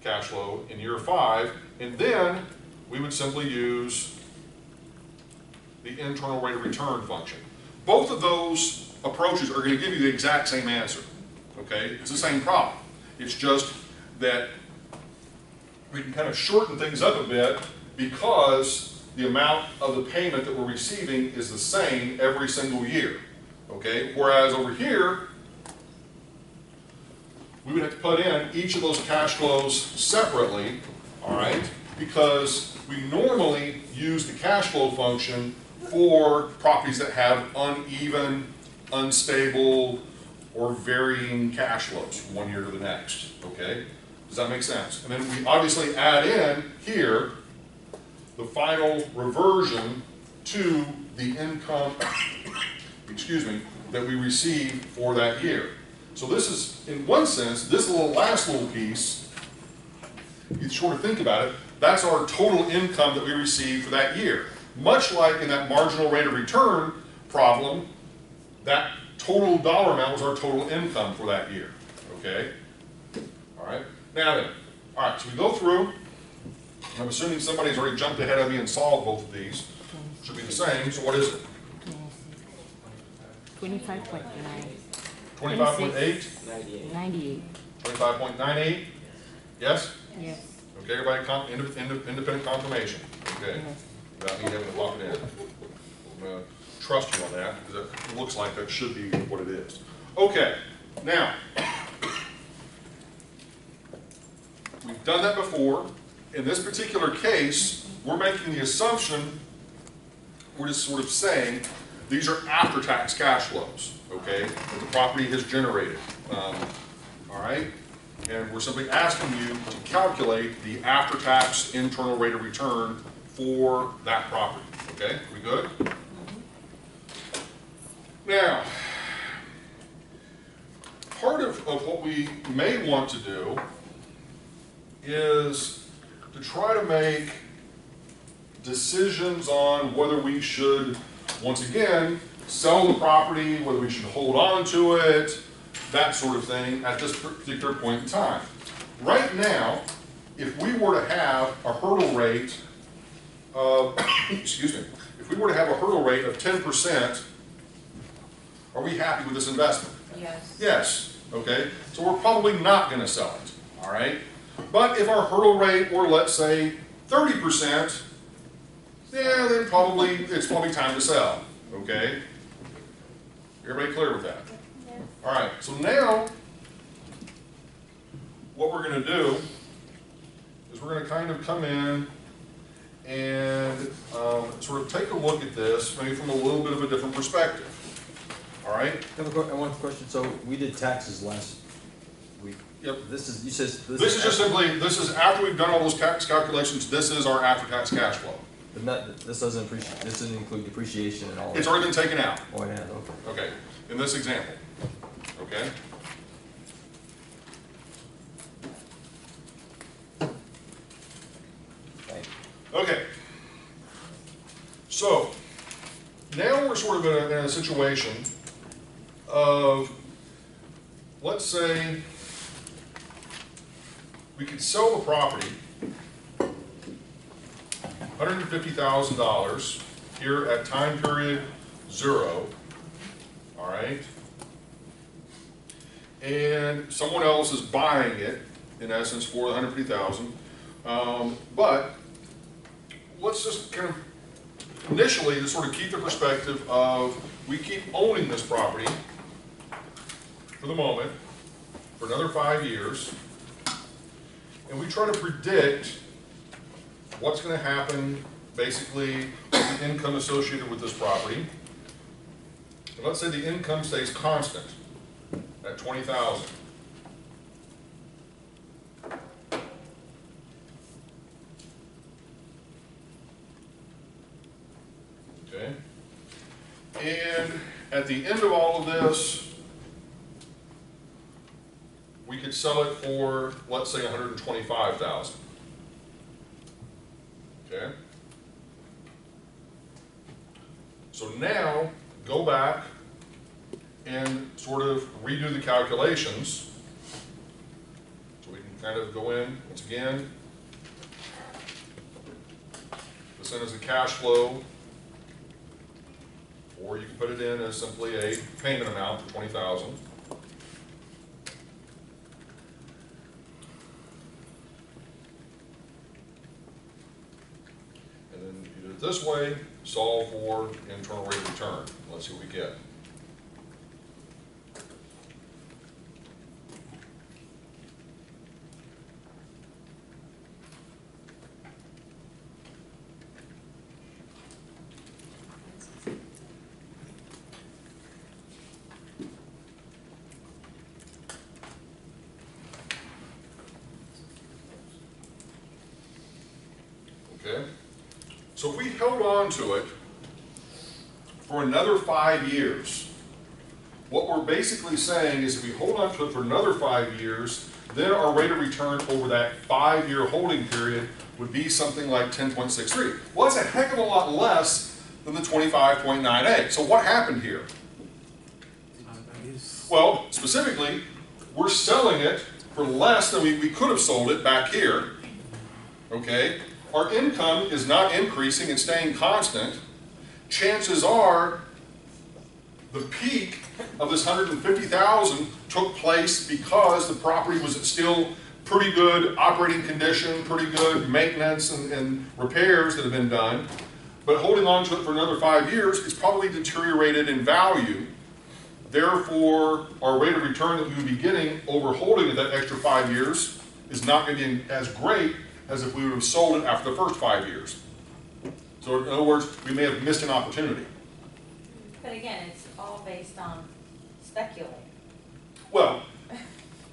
[SPEAKER 2] cash flow in year 5, and then we would simply use the internal rate of return function. Both of those approaches are going to give you the exact same answer, okay? It's the same problem. It's just that we can kind of shorten things up a bit because the amount of the payment that we're receiving is the same every single year, okay? Whereas over here, we would have to put in each of those cash flows separately, all right? Because we normally use the cash flow function for properties that have uneven, unstable, or varying cash flows from one year to the next, okay? Does that make sense? And then we obviously add in here the final reversion to the income, excuse me, that we receive for that year. So this is, in one sense, this last little piece, you sort of think about it, that's our total income that we receive for that year. Much like in that marginal rate of return problem, that total dollar amount was our total income for that year, okay? All right, now then, all right, so we go through, I'm assuming somebody's already jumped ahead of me and solved both of these. Should be the same, so what is it?
[SPEAKER 1] 25.9.
[SPEAKER 2] 25.8?
[SPEAKER 1] 98.
[SPEAKER 2] 25.98? Yes?
[SPEAKER 1] Yes.
[SPEAKER 2] Okay, everybody, independent confirmation, okay?
[SPEAKER 1] Yes.
[SPEAKER 2] Without me having to lock it in. I'm going to trust you on that, because it looks like that should be what it is. Okay, now, we've done that before. In this particular case, we're making the assumption, we're just sort of saying, these are after-tax cash flows, okay, that the property has generated. All right? And we're simply asking you to calculate the after-tax internal rate of return for that property. Okay, we good? Now, part of what we may want to do is to try to make decisions on whether we should, once again, sell the property, whether we should hold on to it, that sort of thing at this particular point in time. Right now, if we were to have a hurdle rate of, excuse me, if we were to have a hurdle rate of 10%, are we happy with this investment?
[SPEAKER 5] Yes.
[SPEAKER 2] Yes, okay, so we're probably not going to sell it, all right? But if our hurdle rate were, let's say, 30%, yeah, then it's probably time to sell, okay? Everybody clear with that?
[SPEAKER 5] Yes.
[SPEAKER 2] All right, so now what we're going to do is we're going to kind of come in and sort of take a look at this, maybe from a little bit of a different perspective. All right?
[SPEAKER 10] I have one question. So we did taxes last week.
[SPEAKER 2] Yep.
[SPEAKER 10] This is, you said
[SPEAKER 2] this is just simply, this is after we've done all those tax calculations, this is our after-tax cash flow.
[SPEAKER 10] But not, this doesn't include depreciation and all that.
[SPEAKER 2] It's already been taken out.
[SPEAKER 10] Oh, yeah, okay.
[SPEAKER 2] Okay, in this example, okay?
[SPEAKER 10] Thank you.
[SPEAKER 2] Okay. So, now we're sort of in a situation of, let's say, we could sell the property, $150,000 here at time period 0, all right? And someone else is buying it, in essence, for the $150,000. But let's just kind of initially to sort of keep the perspective of we keep owning this property for the moment for another 5 years, and we try to predict what's going to happen basically with the income associated with this property. And let's say the income stays constant at 20,000. Okay. And at the end of all of this, we could sell it for, let's say, 125,000. Okay. So now, go back and sort of redo the calculations. So we can kind of go in, once again, this in as a cash flow, or you can put it in as simply a payment amount for 20,000. And then you do it this way, solve for internal rate of return. Let's see what we get. Okay, so if we held on to it for another 5 years, what we're basically saying is if we hold on to it for another 5 years, then our rate of return over that 5-year holding period would be something like 10.63. Well, that's a heck of a lot less than the 25.98. So what happened here? Well, specifically, we're selling it for less than we could have sold it back here. Okay? Our income is not increasing and staying constant. Chances are the peak of this 150,000 took place because the property was still pretty good operating condition, pretty good maintenance and repairs that have been done. But holding on to it for another 5 years, it's probably deteriorated in value. Therefore, our rate of return that we would be getting over holding it that extra 5 years is not going to be as great as if we would have sold it after the first 5 years. So in other words, we may have missed an opportunity.
[SPEAKER 5] But again, it's all based on speculating.
[SPEAKER 2] Well,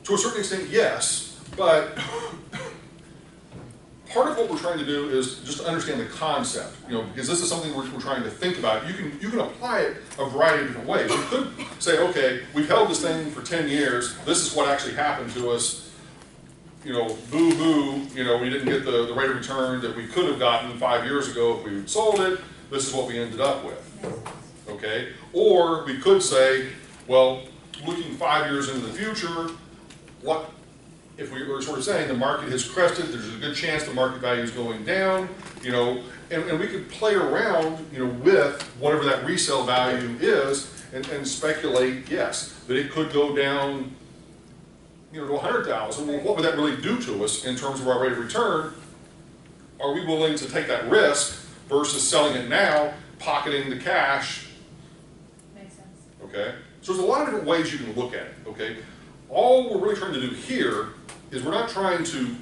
[SPEAKER 2] to a certain extent, yes, but part of what we're trying to do is just to understand the concept, because this is something we're trying to think about. You can apply it a variety of different ways. You could say, okay, we've held this thing for 10 years, this is what actually happened to us, boo-hoo, we didn't get the rate of return that we could have gotten 5 years ago if we had sold it, this is what we ended up with, okay? Or we could say, well, looking 5 years into the future, what if we were sort of saying the market has crested, there's a good chance the market value is going down, and we could play around, with whatever that resale value is and speculate, yes, that it could go down, to 100,000. Well, what would that really do to us in terms of our rate of return? Are we willing to take that risk versus selling it now, pocketing the cash?
[SPEAKER 5] Makes sense.
[SPEAKER 2] Okay? So there's a lot of different ways you can look at it, okay? All we're really trying to do here is we're not trying to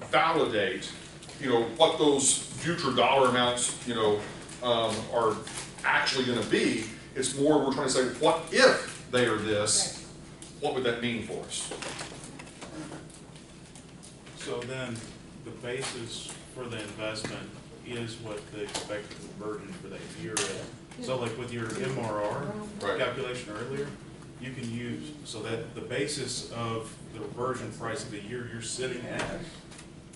[SPEAKER 2] validate, what those future dollar amounts, are actually going to be. It's more we're trying to say, what if they are this? What would that mean for us?
[SPEAKER 8] So then, the basis for the investment is what the expected reversion for that year is. So like with your MRR calculation earlier, you can use, so that the basis of the reversion price of the year you're sitting at,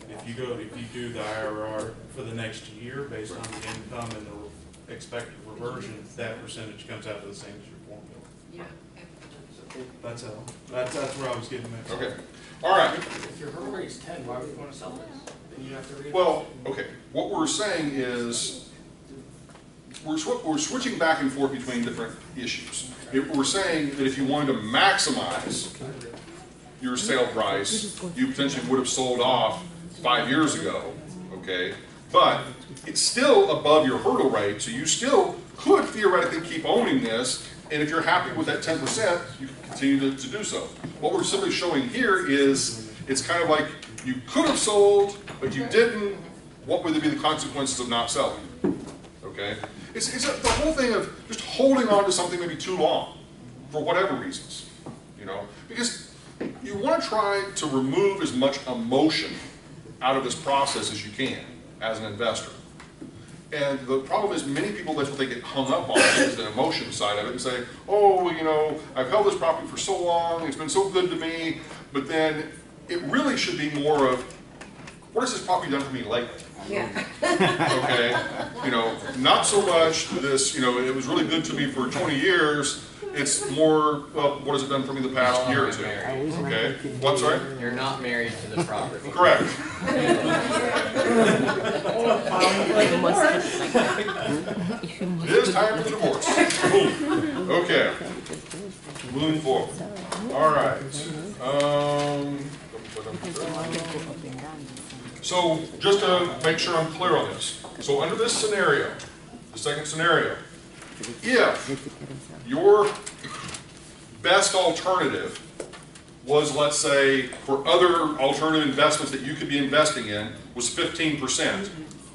[SPEAKER 8] if you do the IRR for the next year based on the income and the expected reversion, that percentage comes out to the same as your formula.
[SPEAKER 3] Yeah.
[SPEAKER 8] That's where I was getting at.
[SPEAKER 2] Okay. All right.
[SPEAKER 6] If your hurdle rate's 10, why would you want to sell this? Then you have to reinvest.
[SPEAKER 2] Well, okay. What we're saying is we're switching back and forth between different issues. We're saying that if you wanted to maximize your sale price, you potentially would have sold off 5 years ago, okay? But it's still above your hurdle rate, so you still could theoretically keep owning this, and if you're happy with that 10%, you can continue to do so. What we're simply showing here is it's kind of like you could have sold, but you didn't. What would be the consequences of not selling? okay? The whole thing of just holding on to something maybe too long, for whatever reasons, you know? Because you want to try to remove as much emotion out of this process as you can as an investor. And the problem is many people, that's what they get hung up on, is the emotion side of it, and say, oh, you know, I've held this property for so long, it's been so good to me, but then it really should be more of, what has this property done for me lately?
[SPEAKER 3] Yeah.
[SPEAKER 2] Okay, you know, not so much this, you know, it was really good to me for 20 years, it's more, well, what has it done for me the past year or two? Okay, what, sorry?
[SPEAKER 4] You're not married to the property.
[SPEAKER 2] Correct. It is time for the divorce. Okay, moving forward. All right. So just to make sure I'm clear on this. So under this scenario, the second scenario, if your best alternative was, let's say, for other alternative investments that you could be investing in, was 15%,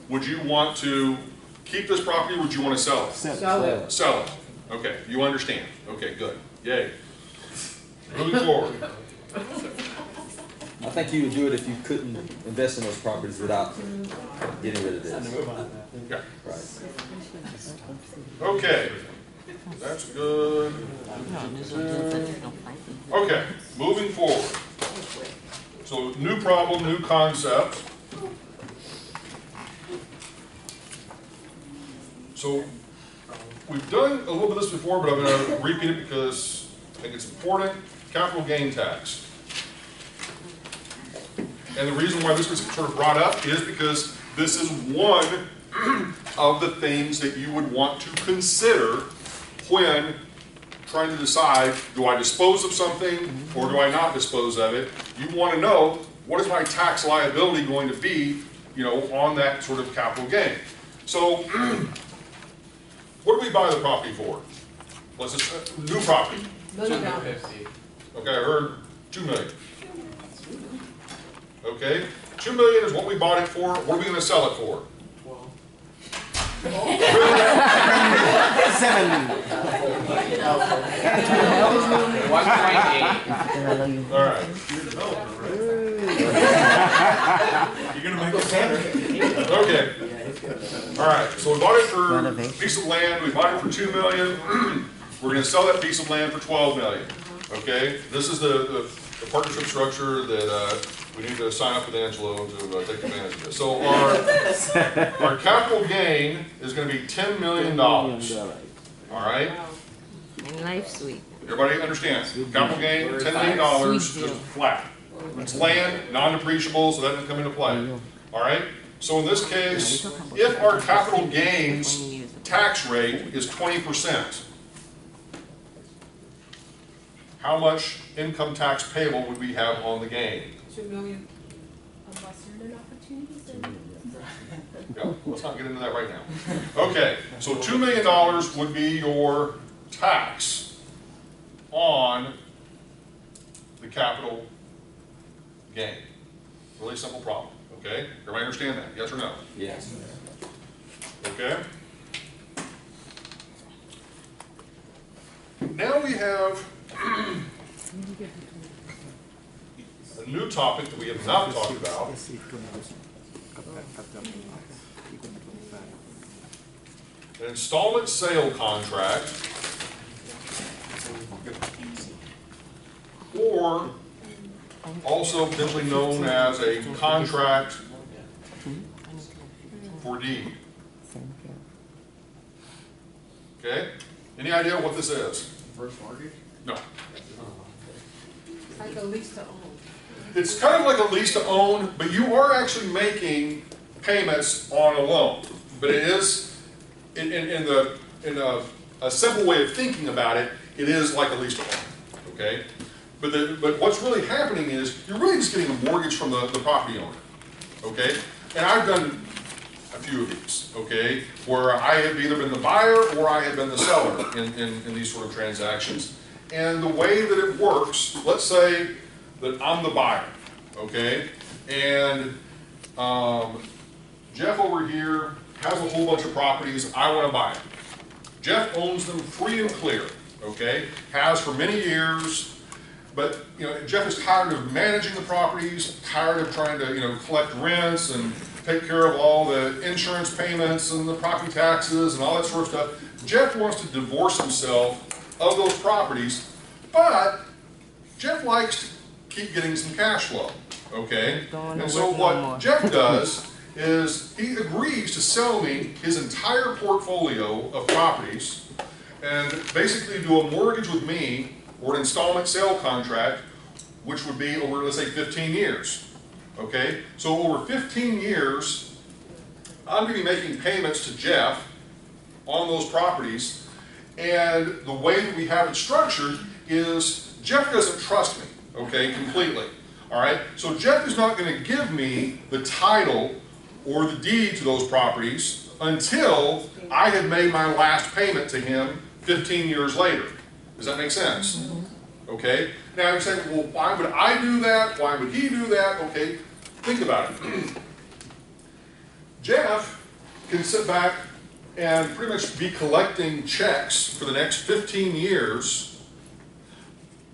[SPEAKER 2] would you want to keep this property or would you want to sell it?
[SPEAKER 3] Sell it.
[SPEAKER 2] Sell it. Okay, you understand. Okay, good. Yay. Moving forward.
[SPEAKER 10] I think you would do it if you couldn't invest in those properties without getting rid of this.
[SPEAKER 2] Yeah.
[SPEAKER 10] Right.
[SPEAKER 2] Okay. That's good. Okay, moving forward. So new problem, new concept. So we've done a little bit of this before, but I'm going to repeat it because I think it's important. Capital gain tax. And the reason why this was sort of brought up is because this is one of the things that you would want to consider when trying to decide, do I dispose of something or do I not dispose of it? You want to know, what is my tax liability going to be, you know, on that sort of capital gain? So, what do we buy the property for? Let's just, new property.
[SPEAKER 4] $250,000.
[SPEAKER 2] Okay, I heard $2 million. Okay, $2 million is what we bought it for. What are we going to sell it for?
[SPEAKER 4] 1.8.
[SPEAKER 2] All right.
[SPEAKER 8] You're gonna make it better.
[SPEAKER 2] Okay. All right. So we bought it for a piece of land. We bought it for $2 million. We're going to sell that piece of land for $12 million. Okay. This is the partnership structure that we need to sign up with Angelo to take advantage of this. So our capital gain is going to be $10 million. All right.
[SPEAKER 1] Life's sweet.
[SPEAKER 2] Everybody understands? Capital gain, $10 million, just flat. It's land, non-depreciable, so that doesn't come into play. All right? So in this case, if our capital gains tax rate is 20%, how much income tax payable would we have on the gain?
[SPEAKER 3] $2 million.
[SPEAKER 2] Yeah, let's not get into that right now. Okay, so $2 million would be your tax on the capital gain. Really simple problem, okay? Everybody understand that, yes or no?
[SPEAKER 10] Yes.
[SPEAKER 2] Okay? Now we have a new topic that we have not talked about. An installment sale contract, or also potentially known as a contract for deed. Okay? Any idea what this is?
[SPEAKER 6] First mortgage?
[SPEAKER 2] No.
[SPEAKER 3] Like a lease to own.
[SPEAKER 2] It's kind of like a lease to own, but you are actually making payments on a loan. But it is, in a simple way of thinking about it, it is like a lease to own. Okay? But what's really happening is you're really just getting a mortgage from the property owner. Okay? And I've done a few of these, okay, where I have either been the buyer or I have been the seller in these sort of transactions. And the way that it works, let's say that I'm the buyer, okay, and Jeff over here has a whole bunch of properties, I want to buy them. Jeff owns them free and clear, okay? Has for many years, but Jeff is tired of managing the properties, tired of trying to collect rents and take care of all the insurance payments and the property taxes and all that sort of stuff. Jeff wants to divorce himself of those properties, but Jeff likes to keep getting some cash flow, okay? And so what Jeff does is he agrees to sell me his entire portfolio of properties and basically do a mortgage with me or an installment sale contract, which would be over, let's say, 15 years, okay? So over 15 years, I'm going to be making payments to Jeff on those properties, and the way that we have it structured is Jeff doesn't trust me, okay, completely, all right? So Jeff is not going to give me the title or the deed to those properties until I have made my last payment to him 15 years later. Does that make sense? Okay? Now you're saying, well, why would I do that? Why would he do that? Okay, think about it. Jeff can sit back and pretty much be collecting checks for the next 15 years,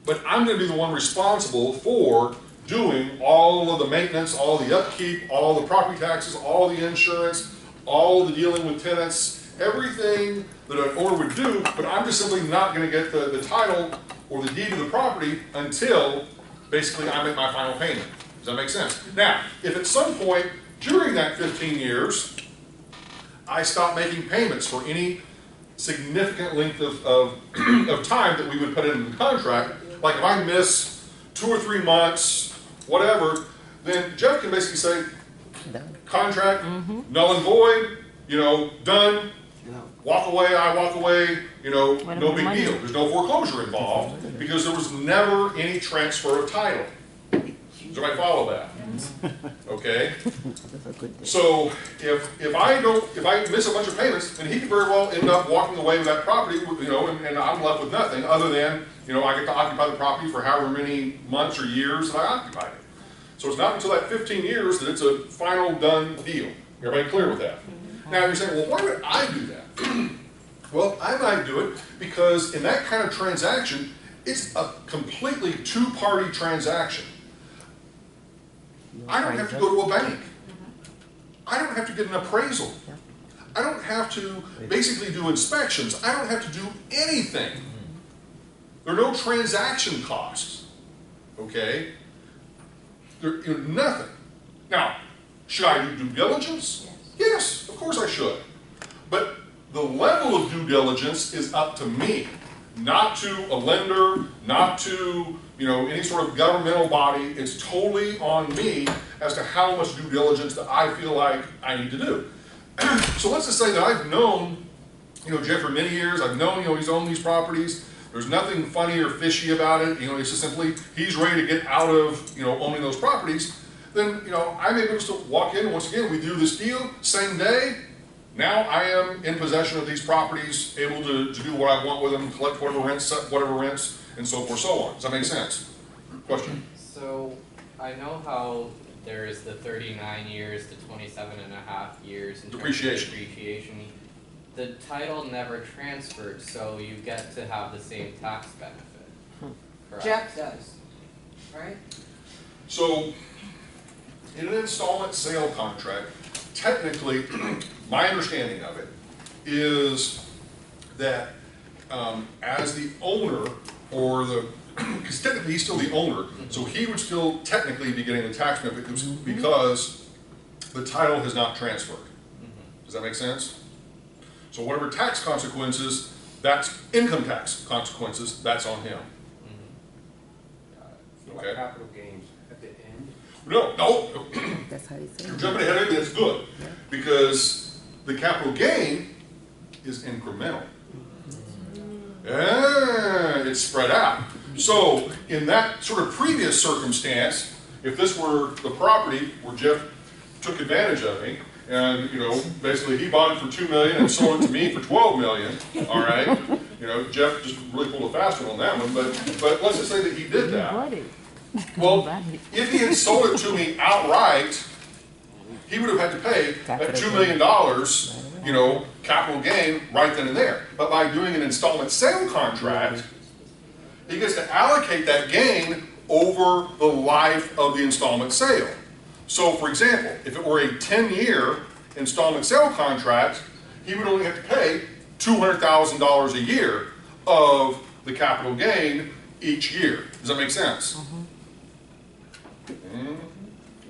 [SPEAKER 2] but I'm going to be the one responsible for doing all of the maintenance, all the upkeep, all the property taxes, all the insurance, all the dealing with tenants, everything that an owner would do, but I'm just simply not going to get the title or the deed of the property until basically I make my final payment. Does that make sense? Now, if at some point during that 15 years, I stop making payments for any significant length of time that we would put in the contract, like if I miss 2 or 3 months, whatever, then Jeff can basically say, contract, null and void, done, walk away, I walk away, no big deal. There's no foreclosure involved because there was never any transfer of title. Does everybody follow that? Okay? So if I miss a bunch of payments, then he could very well end up walking away with that property, and I'm left with nothing other than, I get to occupy the property for however many months or years that I occupied it. So it's not until that 15 years that it's a final done deal. Everybody clear with that? Now you're saying, well, why would I do that? Well, I might do it because in that kind of transaction, it's a completely two-party transaction. I don't have to go to a bank. I don't have to get an appraisal. I don't have to basically do inspections. I don't have to do anything. There are no transaction costs. Okay? Nothing. Now, should I do due diligence? Yes, of course I should. But the level of due diligence is up to me, not to a lender, not to any sort of governmental body. It's totally on me as to how much due diligence that I feel like I need to do. So let's just say that I've known Jeff for many years. I've known he's owned these properties. There's nothing funny or fishy about it. It's just simply he's ready to get out of owning those properties. Then I'm able to walk in. Once again, we do this deal same day. Now I am in possession of these properties, able to do what I want with them, collect whatever rents, set whatever rents, and so forth, so on. Does that make sense? Question?
[SPEAKER 4] So I know how there is the 39 years to 27.5 years in
[SPEAKER 2] depreciation.
[SPEAKER 4] Depreciation. The title never transferred, so you get to have the same tax benefit. Correct?
[SPEAKER 3] Jeff does, right?
[SPEAKER 2] So, in an installment sale contract, technically, my understanding of it is that as the owner, or because technically he's still the owner, so he would still technically be getting the tax benefit because the title has not transferred. Does that make sense? So whatever tax consequences, that's income tax consequences, that's on him. Okay.
[SPEAKER 9] Capital gains at the end.
[SPEAKER 2] No.
[SPEAKER 1] That's how he said
[SPEAKER 2] You're
[SPEAKER 1] it.
[SPEAKER 2] jumping ahead of me, that's good. Because the capital gain is incremental. It's spread out. So in that sort of previous circumstance, if this were the property where Jeff took advantage of me, and basically he bought it for $2 million and sold it to me for $12 million, all right? Jeff just really pulled a fast one on that one, but let's just say that he did that. Well, if he had sold it to me outright, he would have had to pay that $2 million, you know, capital gain right then and there. But by doing an installment sale contract, he gets to allocate that gain over the life of the installment sale. So for example, if it were a 10-year installment sale contract, he would only have to pay $200,000 a year of the capital gain each year. Does that make sense?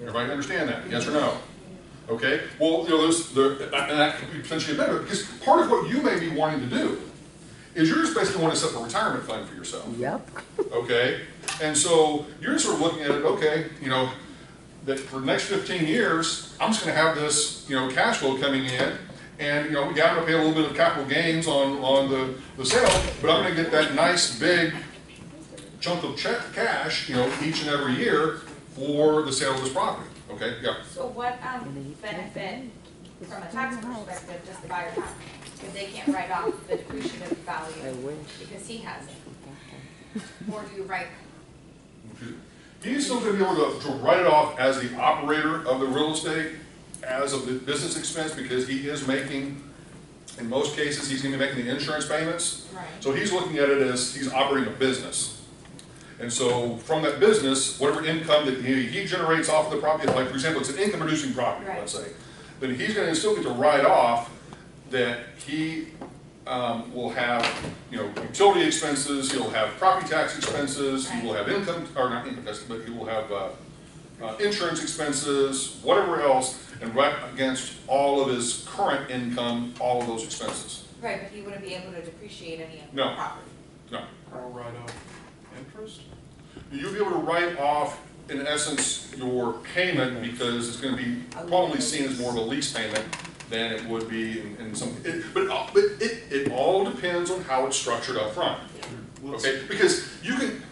[SPEAKER 2] Everybody understand that? Yes or no? Okay. Well, you know, and that could be potentially a benefit, because part of what you may be wanting to do is you're just basically wanting to set up a retirement fund for yourself.
[SPEAKER 1] Yep.
[SPEAKER 2] Okay. And so you're sort of looking at it. Okay, you know, that for the next 15 years, I'm just going to have this, you know, cash flow coming in. And, you know, yeah, I'm going to pay a little bit of capital gains on the sale, but I'm going to get that nice big chunk of cash, you know, each and every year for the sale of this property. Okay, yeah.
[SPEAKER 5] So what benefit, from a tax perspective, does the buyer have? Because they can't write off the depreciative value because he has it. Or do you write?
[SPEAKER 2] He's still going to be able to write it off as the operator of the real estate, as a business expense, because he is making, in most cases, he's going to be making the insurance payments.
[SPEAKER 5] Right.
[SPEAKER 2] So he's looking at it as he's operating a business. And so from that business, whatever income that he generates off of the property, like for example, it's an income producing property,
[SPEAKER 5] Right.
[SPEAKER 2] let's say, then he's going to still get to write off that he will have, you know, utility expenses, he'll have property tax expenses, he will have income, or not income tax, but he will have insurance expenses, whatever else, and right against all of his current income, all of those expenses.
[SPEAKER 5] Right, but he wouldn't be able to depreciate any of the
[SPEAKER 2] No.
[SPEAKER 5] property.
[SPEAKER 2] No.
[SPEAKER 8] Or write off interest?
[SPEAKER 2] You'll be able to write off, in essence, your payment, because it's going to be probably seen as more of a lease payment than it would be in some, but it all depends on how it's structured up front. Okay, because you can,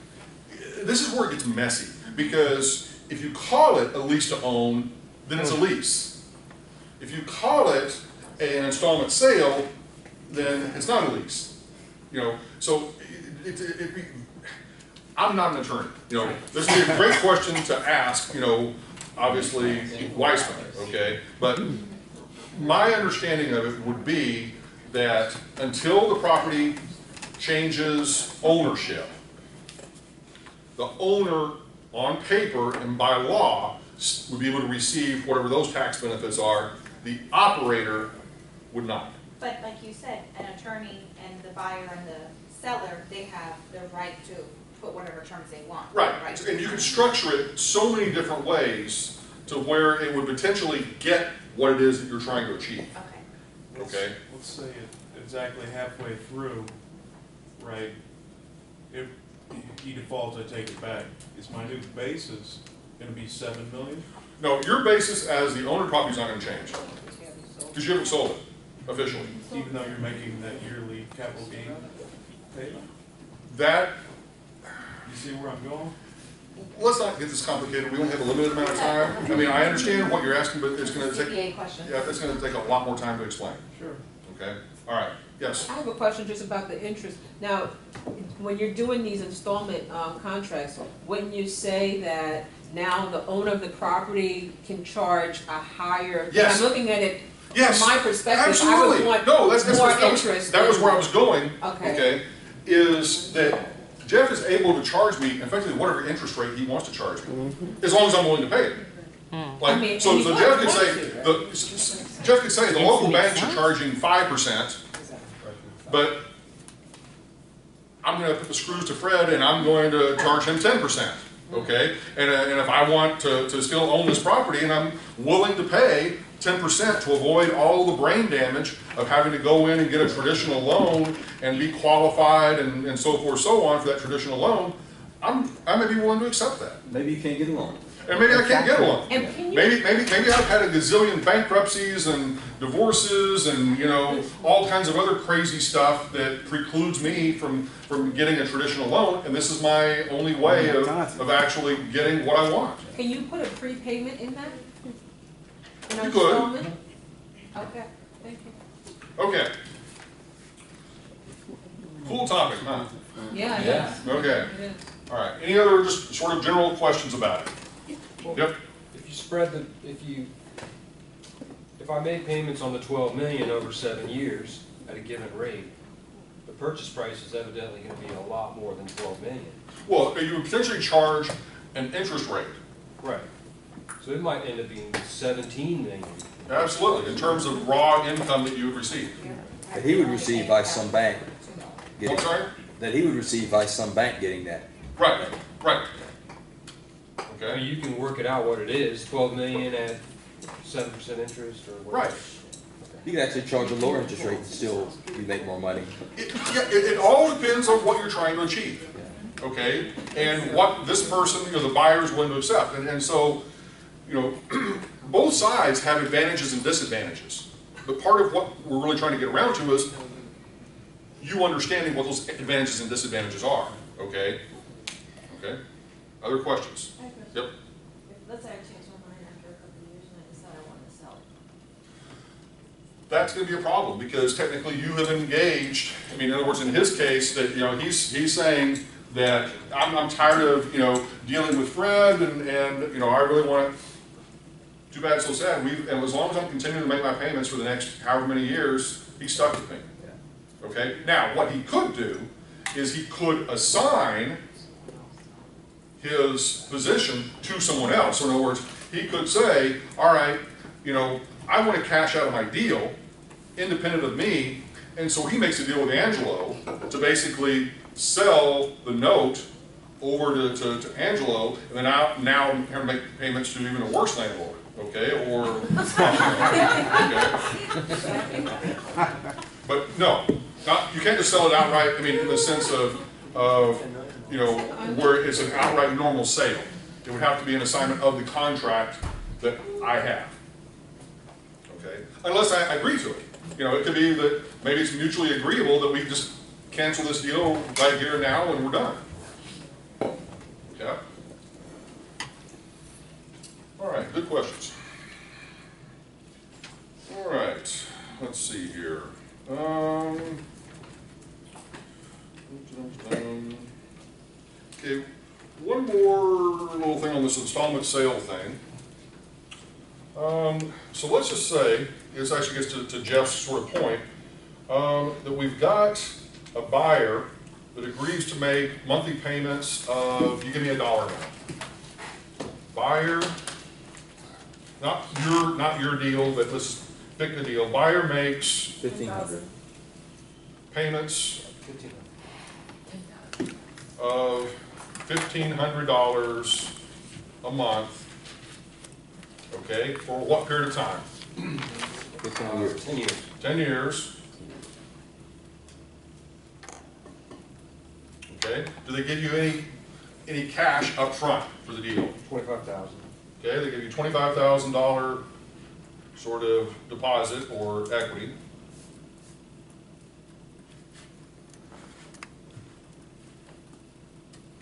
[SPEAKER 2] this is where it gets messy, because if you call it a lease to own, then it's a lease. If you call it an installment sale, then it's not a lease. You know, so I'm not an attorney. You know, this would be a great question to ask, you know, obviously Weissman, okay? But my understanding of it would be that until the property changes ownership, the owner on paper and by law would be able to receive whatever those tax benefits are. The operator would not.
[SPEAKER 5] But like you said, an attorney and the buyer and the seller, they have the right to put whatever terms they want.
[SPEAKER 2] Right, and you can structure it so many different ways to where it would potentially get what it is that you're trying to achieve.
[SPEAKER 5] Okay.
[SPEAKER 2] Okay.
[SPEAKER 8] Let's say it exactly halfway through, right? If he defaults, I take it back. Is my new basis going to be $7 million?
[SPEAKER 2] No, your basis as the owner property is not going to change because you haven't sold it officially.
[SPEAKER 8] Even though you're making that yearly capital gain payment?
[SPEAKER 2] That,
[SPEAKER 8] You see where I'm going?
[SPEAKER 2] let's not get this complicated. We only have a limited amount of time. I mean, I understand what you're asking, but it's going to take,
[SPEAKER 5] CPA question.
[SPEAKER 2] yeah, it's going to take a lot more time to explain.
[SPEAKER 8] Sure.
[SPEAKER 2] Okay. All right. Yes.
[SPEAKER 3] I have a question just about the interest. Now, when you're doing these installment contracts, wouldn't you say that now the owner of the property can charge a higher?
[SPEAKER 2] Yes.
[SPEAKER 3] I'm looking at it
[SPEAKER 2] Yes.
[SPEAKER 3] from my perspective.
[SPEAKER 2] Absolutely.
[SPEAKER 3] I would want
[SPEAKER 2] No, that's
[SPEAKER 3] more
[SPEAKER 2] that
[SPEAKER 3] interest.
[SPEAKER 2] was where I was going.
[SPEAKER 3] Okay.
[SPEAKER 2] Is that Jeff is able to charge me effectively whatever interest rate he wants to charge me, as long as I'm willing to pay it. Like,
[SPEAKER 3] I mean,
[SPEAKER 2] so,
[SPEAKER 3] and he
[SPEAKER 2] so
[SPEAKER 3] would
[SPEAKER 2] Jeff could
[SPEAKER 3] want
[SPEAKER 2] say Jeff could say the local banks are charging 5%, but I'm going to put the screws to Fred and I'm going to charge him 10%. Okay, and if I want to still own this property and I'm willing to pay 10% to avoid all the brain damage of having to go in and get a traditional loan and be qualified and so forth, so on for that traditional loan, I may be willing to accept that.
[SPEAKER 10] Maybe you can't get a loan.
[SPEAKER 2] And maybe I can't get a loan.
[SPEAKER 3] And can you,
[SPEAKER 2] Maybe I've had a gazillion bankruptcies and divorces and, you know, all kinds of other crazy stuff that precludes me from getting a traditional loan, and this is my only way of actually getting what I want.
[SPEAKER 3] can you put a prepayment in that? In an
[SPEAKER 2] You could.
[SPEAKER 3] installment? Okay, thank you.
[SPEAKER 2] Okay. Cool topic, huh?
[SPEAKER 3] Yeah, it
[SPEAKER 10] Yeah.
[SPEAKER 3] is.
[SPEAKER 2] Okay.
[SPEAKER 3] It is.
[SPEAKER 2] All right. Any other just sort of general questions about it?
[SPEAKER 11] Well,
[SPEAKER 2] Yep.
[SPEAKER 11] If you spread the, if you if I made payments on the 12 million over 7 years at a given rate, the purchase price is evidently going to be a lot more than 12 million.
[SPEAKER 2] Well, you would potentially charge an interest rate.
[SPEAKER 11] Right. So it might end up being 17 million.
[SPEAKER 2] Absolutely, in terms of raw income that you would receive.
[SPEAKER 10] That he would receive by some bank.
[SPEAKER 2] I'm sorry?
[SPEAKER 10] That he would receive by some bank getting that.
[SPEAKER 2] Right, right.
[SPEAKER 11] I
[SPEAKER 2] Okay.
[SPEAKER 11] mean, you can work it out what it is, 12 million at 7% interest or whatever.
[SPEAKER 2] Right.
[SPEAKER 10] You can actually charge a lower interest rate and still you make more money.
[SPEAKER 2] It all depends on what you're trying to achieve. Okay? And what this person, the buyer is willing to accept. And so, both sides have advantages and disadvantages. But part of what we're really trying to get around to is you understanding what those advantages and disadvantages are. Okay? Okay? Other questions?
[SPEAKER 12] I have a question.
[SPEAKER 2] Yep.
[SPEAKER 12] Let's say I change my mind after a couple of years and I decide I want to sell it.
[SPEAKER 2] That's going to be a problem because technically you have engaged. I mean, in other words, in his case, that he's saying that I'm tired of dealing with Fred and I really want to. Too bad, so sad. And as long as I'm continuing to make my payments for the next however many years, he's stuck with me. Okay. Now, what he could do is he could assign his position to someone else. So in other words, he could say, all right, I want to cash out of my deal independent of me, and so he makes a deal with Angelo to basically sell the note over to Angelo, and then now make payments to even a worse landlord, okay? Or, okay. But no, you can't just sell it outright, I mean, in the sense of where it's an outright normal sale. It would have to be an assignment of the contract that I have, okay? Unless I agree to it. It could be that maybe it's mutually agreeable that we just cancel this deal right here and now and we're done. Yeah? All right, good questions. All right, let's see here. Okay, one more little thing on this installment sale thing. So let's just say, this actually gets to Jeff's sort of point, that we've got a buyer that agrees to make monthly payments of, you give me $1 now. Buyer, not your deal, but let's pick the deal. Buyer makes
[SPEAKER 10] $1,500
[SPEAKER 2] payments of $1,500 a month. Okay, for what period of time?
[SPEAKER 10] 15 years.
[SPEAKER 11] 10 years.
[SPEAKER 2] 10 years. Okay, do they give you any cash up front for the deal?
[SPEAKER 11] $25,000.
[SPEAKER 2] Okay, they give you $25,000 sort of deposit or equity.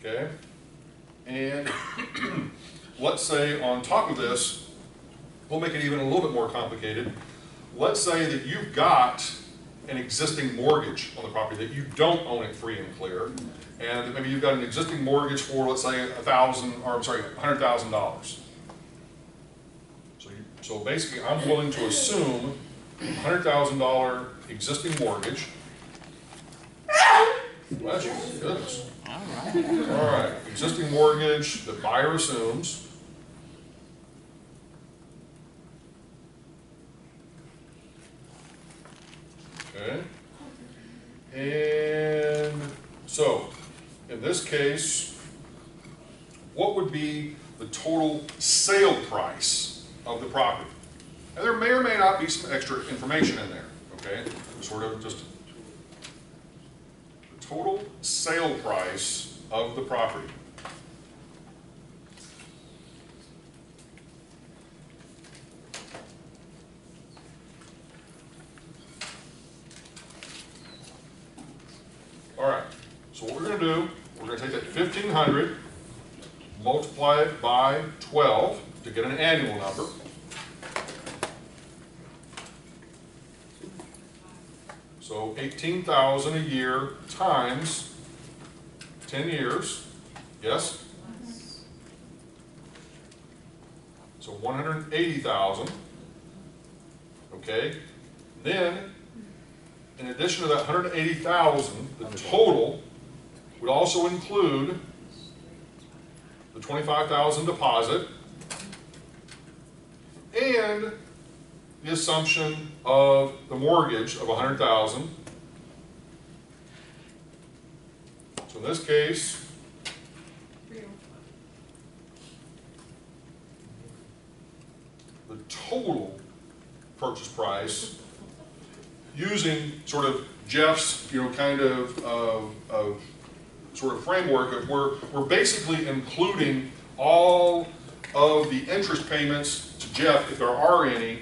[SPEAKER 2] Okay, and let's say on top of this, we'll make it even a little bit more complicated. Let's say that you've got an existing mortgage on the property, that you don't own it free and clear, and maybe you've got an existing mortgage for, let's say, $100,000. So basically, I'm willing to assume a $100,000 existing mortgage. Bless you, goodness. All right, existing mortgage the buyer assumes. Okay. And so, in this case, what would be the total sale price of the property? And there may or may not be some extra information in there, okay? Sort of just the total sale price of the property. All right, so what we're going to do, we're going to take that 1,500, multiply it by 12 to get an annual number. So 18,000 a year times 10 years, yes? So 180,000 Okay? Then, in addition to that 180,000, the total would also include the 25,000 deposit and the assumption of the mortgage of 100,000. So in this case, the total purchase price, using sort of Jeff's, kind of sort of framework of we're basically including all of the interest payments to Jeff, if there are any,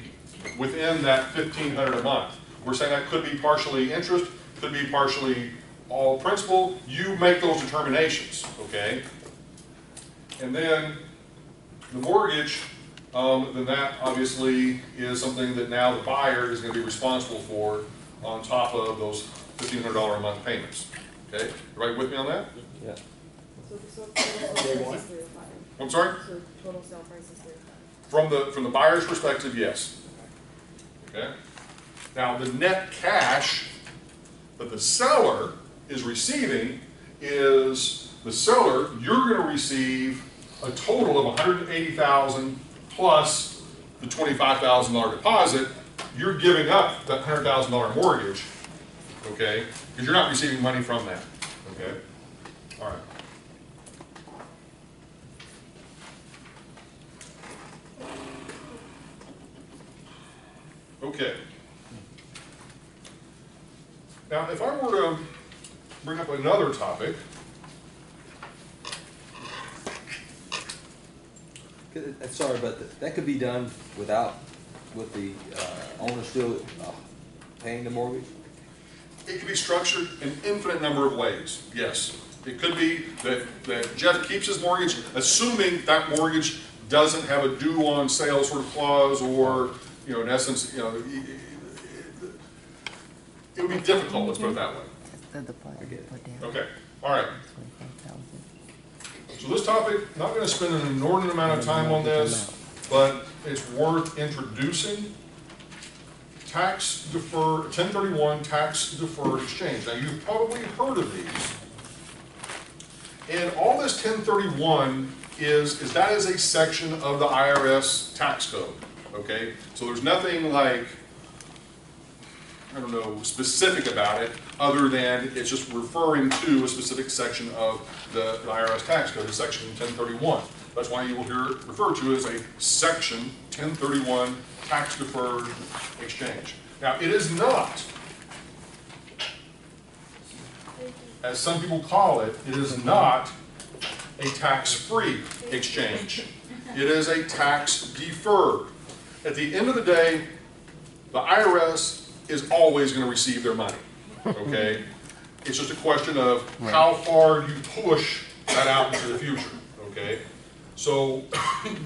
[SPEAKER 2] within that $1,500 a month. We're saying that could be partially interest, could be partially all principal. You make those determinations, okay? And then the mortgage, then that obviously is something that now the buyer is going to be responsible for on top of those $1,500 a month payments. Okay, everybody with me on that?
[SPEAKER 10] Yeah.
[SPEAKER 12] So the total sale price is 305.
[SPEAKER 2] I'm sorry?
[SPEAKER 12] So total sale price is 305.
[SPEAKER 2] From the buyer's perspective, yes. Okay. Now the net cash that the seller is receiving is the seller. You're going to receive a total of 180,000 plus the $25,000 deposit. You're giving up that $100,000 mortgage. Okay, because you're not receiving money from that. Okay, all right. Okay. Now, if I were to bring up another topic,
[SPEAKER 10] sorry, but that could be done with the owner still paying the mortgage?
[SPEAKER 2] it can be structured in an infinite number of ways, yes. It could be that Jeff keeps his mortgage, assuming that mortgage doesn't have a due on sale sort of clause, or, in essence, it would be difficult, let's put it that way. Okay, all right. So this topic, not going to spend an inordinate amount of time on this, but it's worth introducing. Tax deferred, 1031 tax deferred exchange. Now you've probably heard of these. And all this 1031 is that is a section of the IRS tax code, okay? So there's nothing like, I don't know, specific about it, other than it's just referring to a specific section of the IRS tax code, section 1031. That's why you will hear it referred to as a section 1031 tax deferred exchange. Now it is not, as some people call it, it is not a tax-free exchange. It is a tax deferred. At the end of the day, the IRS is always going to receive their money, okay? It's just a question of how far you push that out into the future, okay? So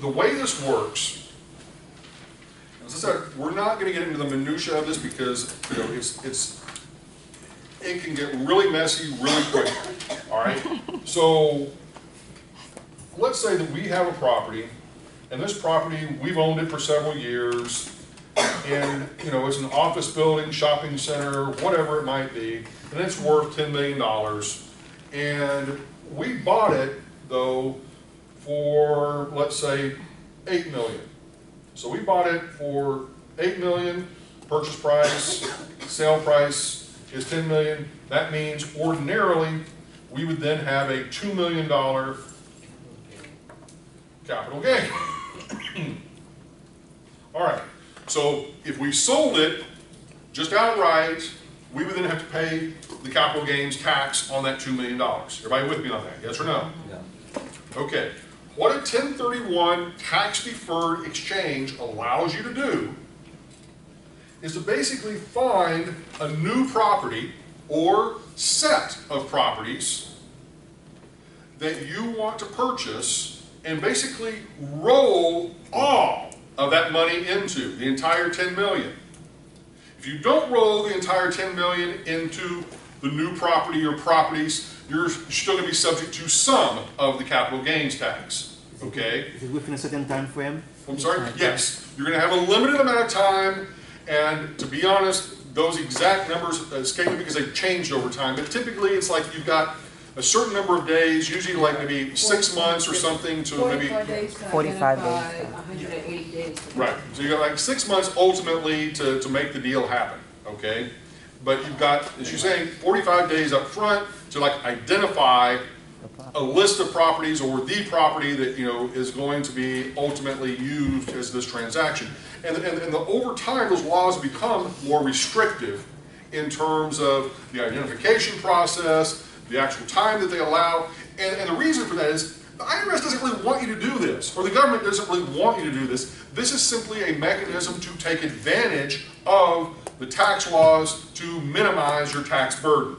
[SPEAKER 2] the way this works, as I said, we're not going to get into the minutia of this because it can get really messy really quick, all right? So let's say that we have a property, and this property, we've owned it for several years, and it's an office building, shopping center, whatever it might be, and it's worth $10 million. And we bought it, though, for, let's say, $8 million. So we bought it for $8 million, purchase price, sale price is $10 million. That means ordinarily we would then have a $2 million capital gain. All right, so if we sold it just outright, we would then have to pay the capital gains tax on that $2 million. Everybody with me on that, yes or no?
[SPEAKER 10] Yeah.
[SPEAKER 2] Okay. What a 1031 tax deferred exchange allows you to do is to basically find a new property or set of properties that you want to purchase and basically roll all of that money into, the entire $10 million. If you don't roll the entire $10 million into the new property or properties, you're still going to be subject to some of the capital gains tax, okay?
[SPEAKER 13] Is it within a certain time frame?
[SPEAKER 2] I'm sorry? Yes. You're going to have a limited amount of time, And to be honest, those exact numbers escape me because they've changed over time. But typically, it's like you've got a certain number of days, usually like maybe 6 months or something to maybe
[SPEAKER 3] 45 days to
[SPEAKER 1] 45
[SPEAKER 3] identify,
[SPEAKER 1] days.
[SPEAKER 3] 180 days to.
[SPEAKER 2] right. So you got like 6 months ultimately to make the deal happen. Okay, but you've got, as you're saying, 45 days up front to like identify a list of properties or the property that is going to be ultimately used as this transaction. And over time, those laws have become more restrictive in terms of the identification process, the actual time that they allow, and the reason for that is the IRS doesn't really want you to do this, or the government doesn't really want you to do this. This is simply a mechanism to take advantage of the tax laws to minimize your tax burden.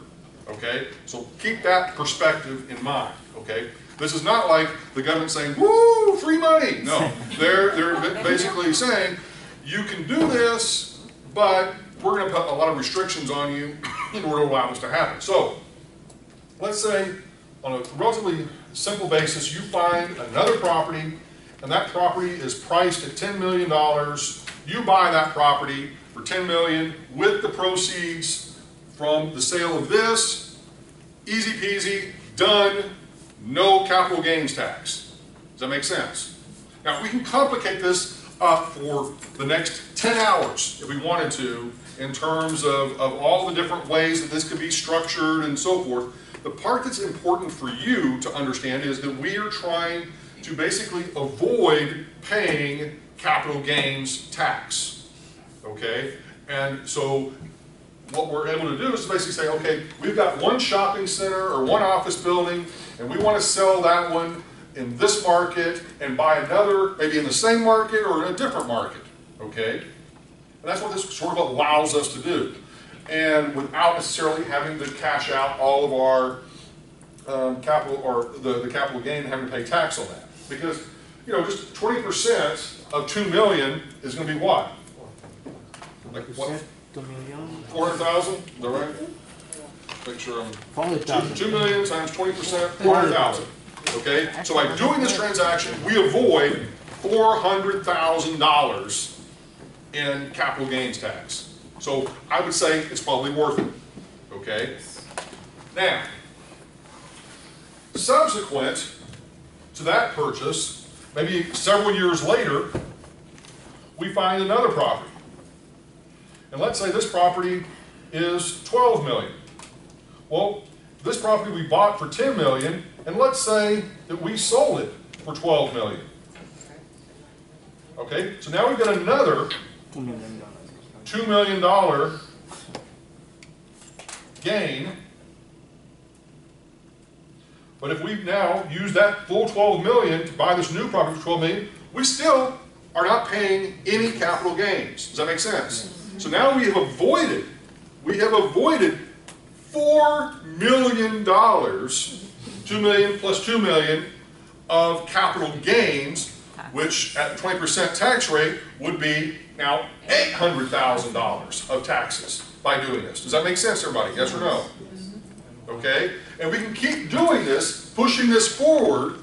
[SPEAKER 2] Okay, so keep that perspective in mind. Okay, this is not like the government saying, "Woo, free money." No, they're basically saying you can do this, but we're going to put a lot of restrictions on you in order to allow this to happen. So let's say on a relatively simple basis, you find another property, and that property is priced at $10 million. You buy that property for $10 million with the proceeds from the sale of this. Easy peasy, done, no capital gains tax. Does that make sense? Now we can complicate this up for the next 10 hours if we wanted to in terms of all the different ways that this could be structured and so forth. The part that's important for you to understand is that we are trying to basically avoid paying capital gains tax. Okay? And so what we're able to do is basically say, okay, we've got one shopping center or one office building, and we want to sell that one in this market and buy another, maybe in the same market or in a different market. Okay? And that's what this sort of allows us to do. And without necessarily having to cash out all of our capital, or the capital gain, having to pay tax on that. Because, just 20% of $2 million is going to be what? Like what? 400,000? Is that right? Make sure I'm 2 million times 20%, 400,000. Okay? So by doing this transaction, we avoid $400,000 in capital gains tax. So I would say it's probably worth it. Okay? Now, subsequent to that purchase, maybe several years later, we find another property. And let's say this property is 12 million. Well, this property we bought for 10 million, and let's say that we sold it for 12 million. Okay, so now we've got another $2 million gain. But if we now use that full 12 million to buy this new property for 12 million, we still are not paying any capital gains. Does that make sense? So now we have avoided $4 million, 2 million plus 2 million of capital gains, which at the 20% tax rate would be now $800,000 of taxes by doing this. Does that make sense, everybody? Yes or no? Okay? And we can keep doing this, pushing this forward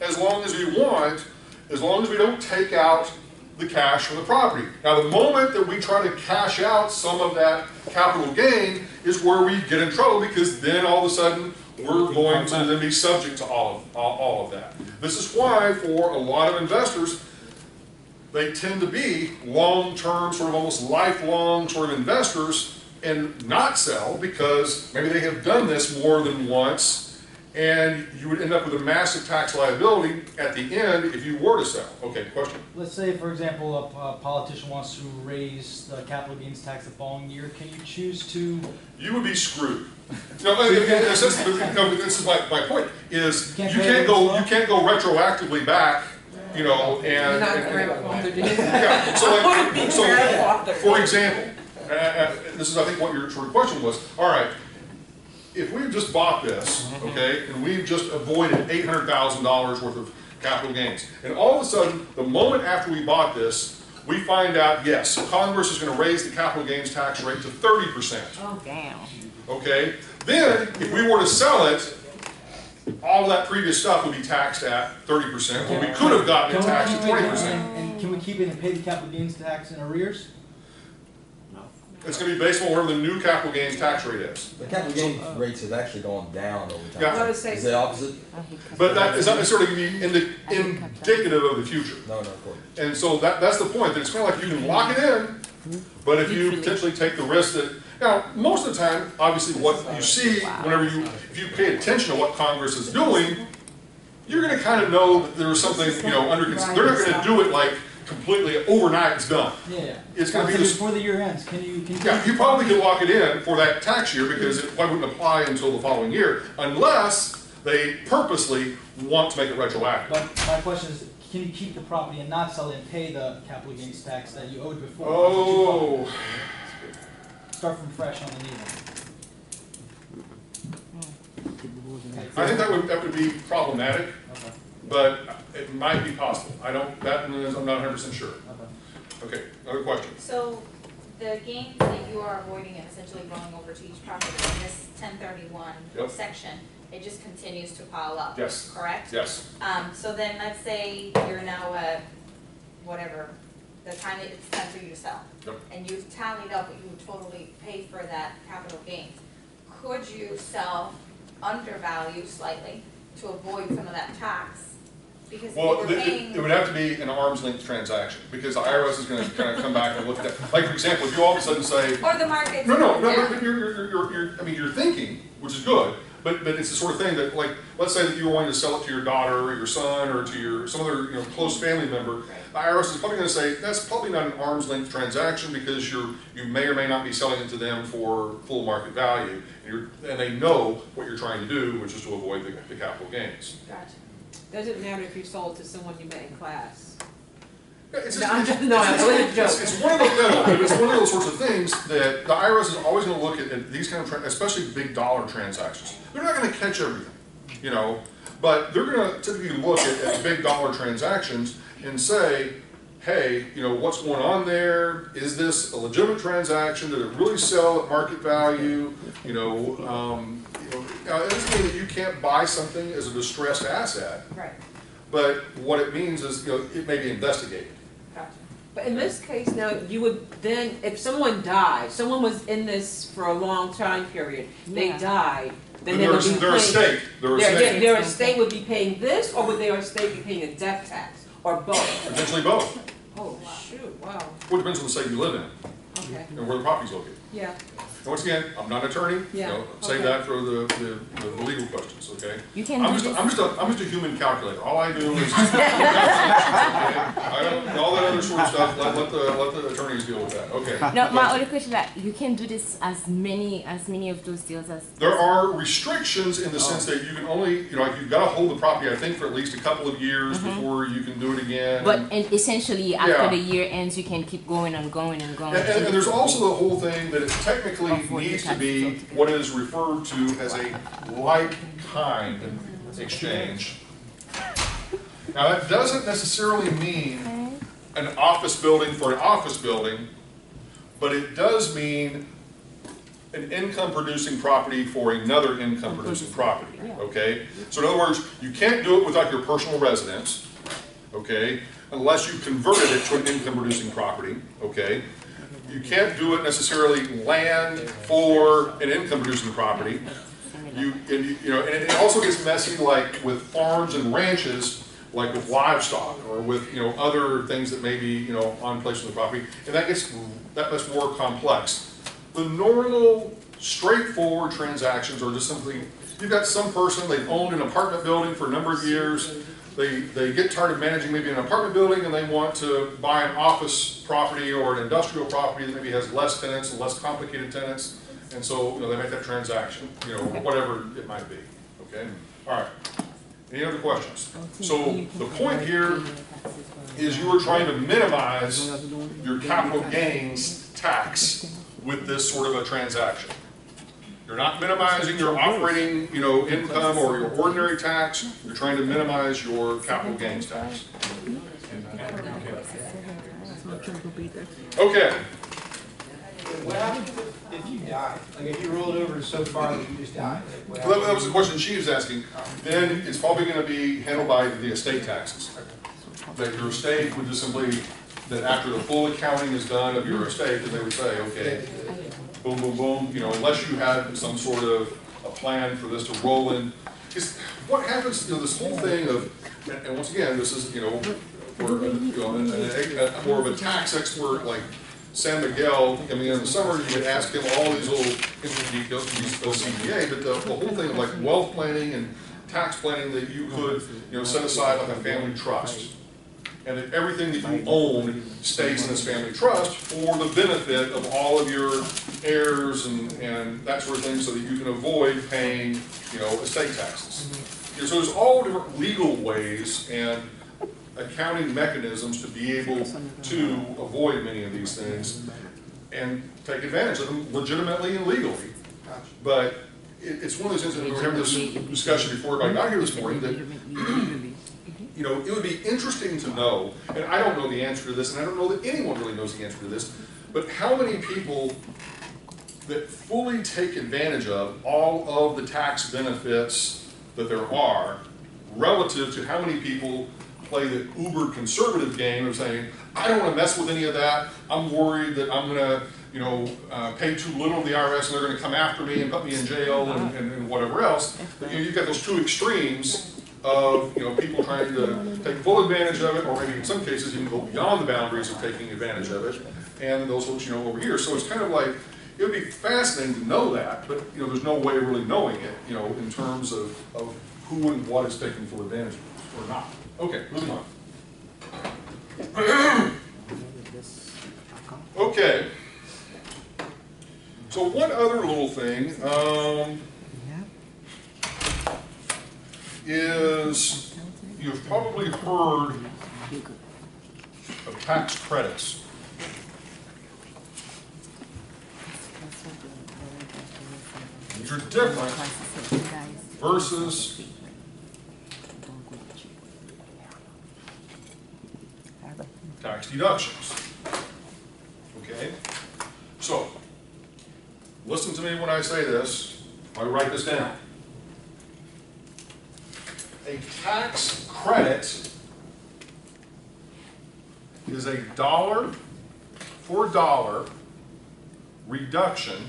[SPEAKER 2] as long as we want, as long as we don't take out the cash from the property. Now, the moment that we try to cash out some of that capital gain is where we get in trouble, because then all of a sudden we're going to then be subject to all of that. This is why for a lot of investors, they tend to be long-term, sort of almost lifelong sort of investors and not sell, because maybe they have done this more than once, and you would end up with a massive tax liability at the end if you were to sell. Okay, question?
[SPEAKER 6] Let's say, for example, a politician wants to raise the capital gains tax the following year. Can you choose to? You
[SPEAKER 2] would be screwed. No, this is my point. Is you can't go retroactively back. And yeah. So for example, this is I think what your sort of question was. All right. If we've just bought this, okay, and we've just avoided $800,000 worth of capital gains, and all of a sudden, the moment after we bought this, we find out, yes, Congress is going to raise the capital gains tax rate to 30%.
[SPEAKER 1] Oh, damn.
[SPEAKER 2] Okay? Then, if we were to sell it, all of that previous stuff would be taxed at 30%, or we could have gotten it taxed at 20%.
[SPEAKER 6] And can we keep it and pay the capital gains tax in arrears?
[SPEAKER 2] It's going to be based on whatever the new capital gains tax rate is.
[SPEAKER 10] The capital gains rates have actually gone down over time.
[SPEAKER 2] Yeah.
[SPEAKER 10] Is the opposite?
[SPEAKER 2] But that is not necessarily going to be indicative of the future.
[SPEAKER 10] No, of course.
[SPEAKER 2] And so that's the point, that it's kind of like you can lock it in, but if you potentially take the risk that, now, most of the time, obviously what you see whenever if you pay attention to what Congress is doing, you're going to kind of know that there's something, under consideration. They're not going to do it like completely overnight, it's done.
[SPEAKER 6] Yeah.
[SPEAKER 2] It's going to be just,
[SPEAKER 6] before the year ends. Can you?
[SPEAKER 2] Yeah, you probably can lock it in for that tax year because it probably wouldn't apply until the following year, unless they purposely want to make it retroactive.
[SPEAKER 6] But my question is, can you keep the property and not sell it and pay the capital gains tax that you owed before?
[SPEAKER 2] Oh.
[SPEAKER 6] Start from fresh on the new one.
[SPEAKER 2] I think that would be problematic,
[SPEAKER 6] Okay.
[SPEAKER 2] but it might be possible. I'm not 100% sure. Okay, another question.
[SPEAKER 5] So the gains that you are avoiding and essentially going over to each property in this 1031
[SPEAKER 2] Yep.
[SPEAKER 5] section, it just continues to pile up.
[SPEAKER 2] Yes.
[SPEAKER 5] Correct?
[SPEAKER 2] Yes.
[SPEAKER 5] So then let's say you're now at whatever, the time that it's time for you to sell.
[SPEAKER 2] Yep.
[SPEAKER 5] And you've tallied up what you would totally pay for that capital gains. Could you sell undervalue slightly to avoid some of that tax? Because
[SPEAKER 2] Well,
[SPEAKER 5] if you're paying.
[SPEAKER 2] it would have to be an arm's length transaction because the IRS is going to kind of come back and look at that. Like, for example, if you all of a sudden say,
[SPEAKER 5] Or the market.
[SPEAKER 2] no, but you're thinking, which is good, but it's the sort of thing that, like, let's say that you were wanting to sell it to your daughter or your son or to some other close family member. The IRS is probably going to say that's probably not an arm's length transaction because you may or may not be selling it to them for full market value, and they know what you're trying to do, which is to avoid the capital gains.
[SPEAKER 5] Gotcha.
[SPEAKER 3] Doesn't matter if you sold to someone you met in class.
[SPEAKER 2] It's
[SPEAKER 3] I'm just joking.
[SPEAKER 2] It's one of those sorts of things that the IRS is always going to look at these kind of, especially big dollar transactions. They're not going to catch everything, but they're going to typically look at big dollar transactions and say, hey, what's going on there? Is this a legitimate transaction? Did it really sell at market value? It doesn't mean that you can't buy something as a distressed asset.
[SPEAKER 5] Right.
[SPEAKER 2] But what it means is, it may be investigated.
[SPEAKER 5] Gotcha.
[SPEAKER 3] But in this case now, you would then, if someone died, someone was in this for a long time period, they died, then they would be
[SPEAKER 2] Their estate.
[SPEAKER 3] Their estate would be paying this, or would their estate be paying a death tax, or both?
[SPEAKER 2] Potentially both.
[SPEAKER 3] Oh, shoot, wow.
[SPEAKER 2] Well, it depends on the state you live in
[SPEAKER 3] Okay.
[SPEAKER 2] and where the property's located.
[SPEAKER 3] Yeah.
[SPEAKER 2] And once again, I'm not an attorney.
[SPEAKER 3] Yeah.
[SPEAKER 2] Save
[SPEAKER 3] Okay.
[SPEAKER 2] that for the legal questions. Okay.
[SPEAKER 1] You can
[SPEAKER 2] I'm
[SPEAKER 1] do
[SPEAKER 2] just a human calculator. All I do is I don't all that other sort of stuff. Let the attorneys deal with that. Okay.
[SPEAKER 1] No, my other question is that you can do this as many of those deals as.
[SPEAKER 2] There are restrictions in the sense that you can only, you've got to hold the property, I think, for at least a couple of years before you can do it again.
[SPEAKER 1] But essentially, after the year ends, you can keep going and going and going.
[SPEAKER 2] And there's also the whole thing that it technically needs to be what is referred to as a like-kind exchange. Now, that doesn't necessarily mean an office building for an office building, but it does mean an income-producing property for another income-producing property, okay? So in other words, you can't do it without your personal residence, okay, unless you converted it to an income-producing property, okay? You can't do it necessarily land for an income-producing property. And it also gets messy, like with farms and ranches, like with livestock or with other things that may be on place on the property, and that gets more complex. The normal, straightforward transactions are just simply you've got some person, they've owned an apartment building for a number of years. They get tired of managing maybe an apartment building and they want to buy an office property or an industrial property that maybe has less tenants and less complicated tenants, and so they make that transaction, whatever it might be. Okay. All right. Any other questions? So the point here is you are trying to minimize your capital gains tax with this sort of a transaction. You're not minimizing your operating, income or your ordinary tax. You're trying to minimize your capital gains tax. Okay.
[SPEAKER 9] What happens if you die? Like if you rolled over so far that you just died? Like
[SPEAKER 2] Well, that was the question she was asking. Then it's probably going to be handled by the estate taxes. That your estate would just simply that after the full accounting is done of your estate, then they would say, okay, boom, boom, boom, you know, unless you had some sort of a plan for this to roll in. Because what happens, you know, this whole thing of, and once again, this is, you know, for more of a tax expert like San Miguel, I mean, in the summer you would ask him all these little interesting details from CPA, but the whole thing of like wealth planning and tax planning that you could, you know, set aside like a family trust. And that everything that you own stays in this family trust for the benefit of all of your heirs and that sort of thing, so that you can avoid paying, you know, estate taxes. You know, so there's all different legal ways and accounting mechanisms to be able to avoid many of these things and take advantage of them legitimately and legally. But it's one of those things that we were having this discussion before I got here this morning that you know, it would be interesting to know, and I don't know the answer to this, and I don't know that anyone really knows the answer to this, but how many people that fully take advantage of all of the tax benefits that there are relative to how many people play the uber conservative game of saying, I don't want to mess with any of that, I'm worried that I'm going to, you know, pay too little to the IRS and they're going to come after me and put me in jail and whatever else. But, you know, you've got those two extremes of, you know, people trying to take full advantage of it, or maybe in some cases even go beyond the boundaries of taking advantage of it, and those folks, you know, over here. So it's kind of like, it would be fascinating to know that, but, you know, there's no way of really knowing it, you know, in terms of who and what is taking full advantage of it, or not. Okay, moving on. Okay. So one other little thing, is you've probably heard of tax credits. These are different versus tax deductions. Okay? So, listen to me when I say this. I write this down. A tax credit is a dollar for dollar reduction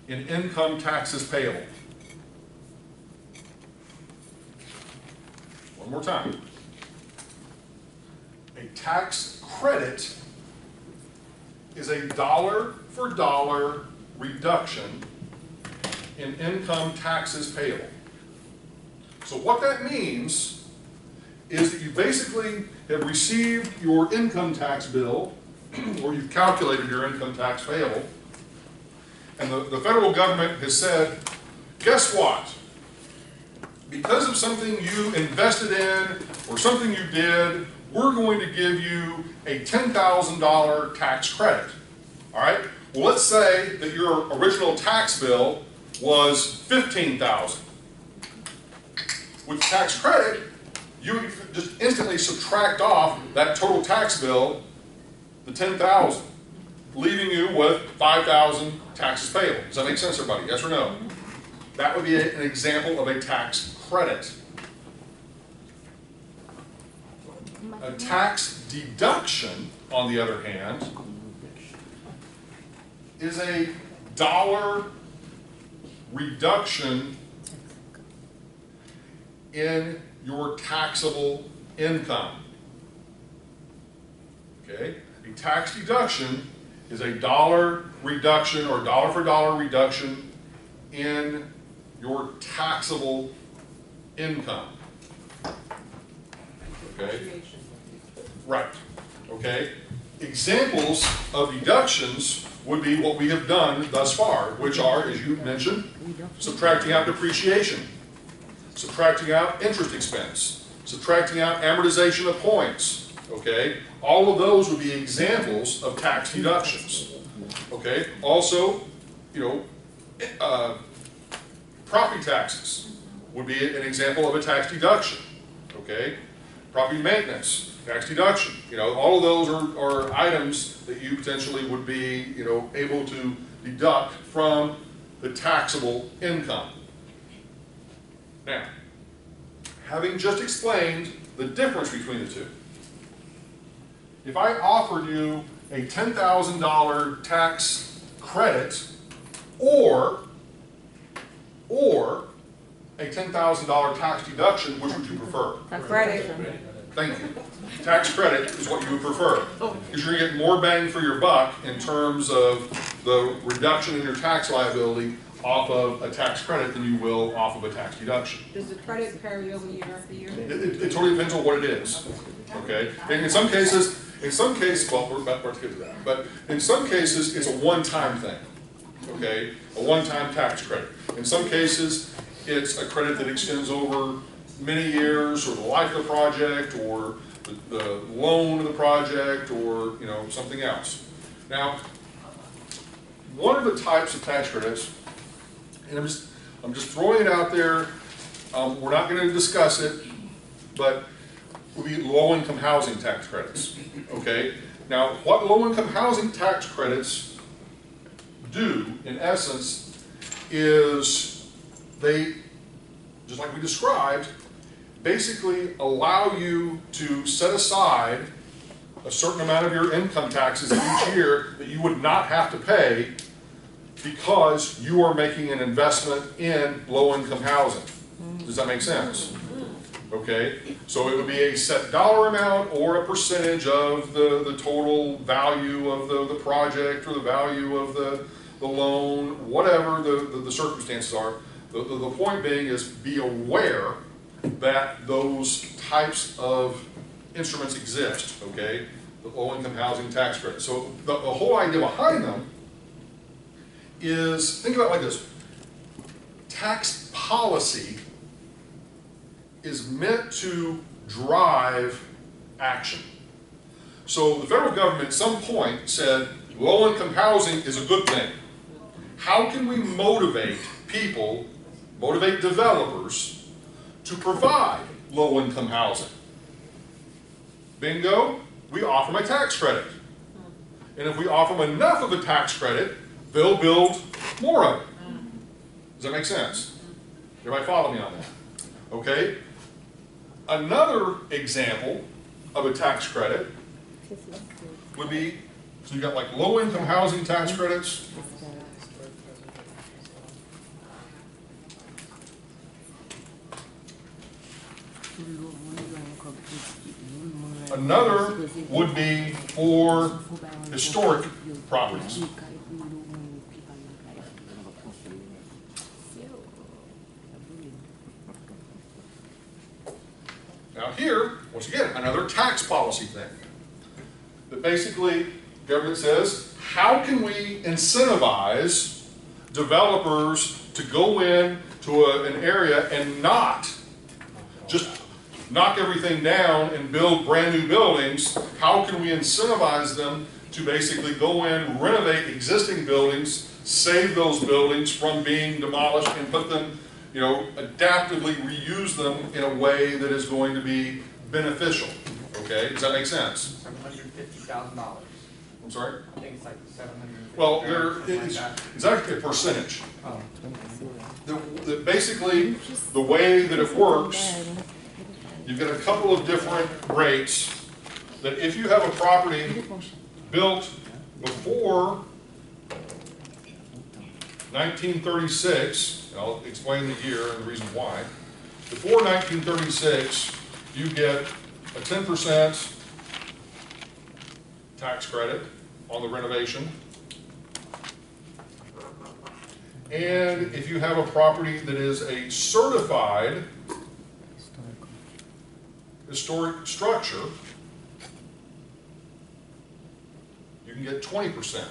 [SPEAKER 2] in income taxes payable. One more time. A tax credit is a dollar for dollar reduction in income taxes payable. So what that means is that you basically have received your income tax bill, or you've calculated your income tax payable, and the federal government has said, guess what? Because of something you invested in or something you did, we're going to give you a $10,000 tax credit. All right? Well, let's say that your original tax bill was $15,000. With tax credit, you just instantly subtract off that total tax bill, the $10,000, leaving you with $5,000 taxes payable. Does that make sense, everybody? Yes or no? That would be an example of a tax credit. A tax deduction, on the other hand, is a dollar reduction in your taxable income. Okay? A tax deduction is a dollar reduction or dollar for dollar reduction in your taxable income. Okay? Right. Okay? Examples of deductions would be what we have done thus far, which are, as you mentioned, subtracting out depreciation, subtracting out interest expense, subtracting out amortization of points. Okay? All of those would be examples of tax deductions. Okay? Also, you know, property taxes would be an example of a tax deduction. Okay? Property maintenance, tax deduction. You know, all of those are items that you potentially would be, you know, able to deduct from the taxable income. Now, having just explained the difference between the two, if I offered you a $10,000 tax credit or a $10,000 tax deduction, which would you prefer?
[SPEAKER 7] Credit.
[SPEAKER 2] Thank you. Tax credit is what you would prefer. Because you're going to get more bang for your buck in terms of the reduction in your tax liability off of a tax credit than you will off of a tax deduction.
[SPEAKER 3] Does the credit carry over year after year?
[SPEAKER 2] It totally depends on what it is. Okay? And in some cases, well, we're about to get to that, but in some cases, it's a one-time thing. Okay? A one-time tax credit. In some cases, it's a credit that extends over many years, or the life of the project, or the loan of the project, or something else. Now, one of the types of tax credits, and I'm just throwing it out there. We're not going to discuss it, but would be low-income housing tax credits. Okay. Now, what low-income housing tax credits do, in essence, is they, just like we described, basically allow you to set aside a certain amount of your income taxes each year that you would not have to pay because you are making an investment in low-income housing. Does that make sense? Okay, so it would be a set dollar amount or a percentage of the total value of the project or the value of the loan, whatever the circumstances are. The point being is be aware that those types of instruments exist, okay? The low-income housing tax credit. So the whole idea behind them is, think about it like this. Tax policy is meant to drive action. So the federal government at some point said low-income housing is a good thing. How can we motivate people, motivate developers to provide low-income housing? Bingo, we offer them a tax credit. And if we offer them enough of a tax credit, they'll build more of it. Does that make sense? Everybody follow me on that? Okay? Another example of a tax credit would be, so you got like low-income housing tax credits. Another would be for historic properties. Now here, once again, another tax policy thing. That basically, government says, how can we incentivize developers to go in to an area and not just knock everything down and build brand new buildings? How can we incentivize them to basically go in, renovate existing buildings, save those buildings from being demolished, and put them, adaptively reuse them in a way that is going to be beneficial? Okay, does that make sense?
[SPEAKER 6] $750,000.
[SPEAKER 2] I'm sorry?
[SPEAKER 6] I think it's like 750.
[SPEAKER 2] Well, it's actually a percentage.
[SPEAKER 6] Oh.
[SPEAKER 2] Basically, the way that it works, you've got a couple of different rates that if you have a property built before 1936, and I'll explain the year and the reason why. Before 1936, you get a 10% tax credit on the renovation. And if you have a property that is a certified historic structure, you can get 20%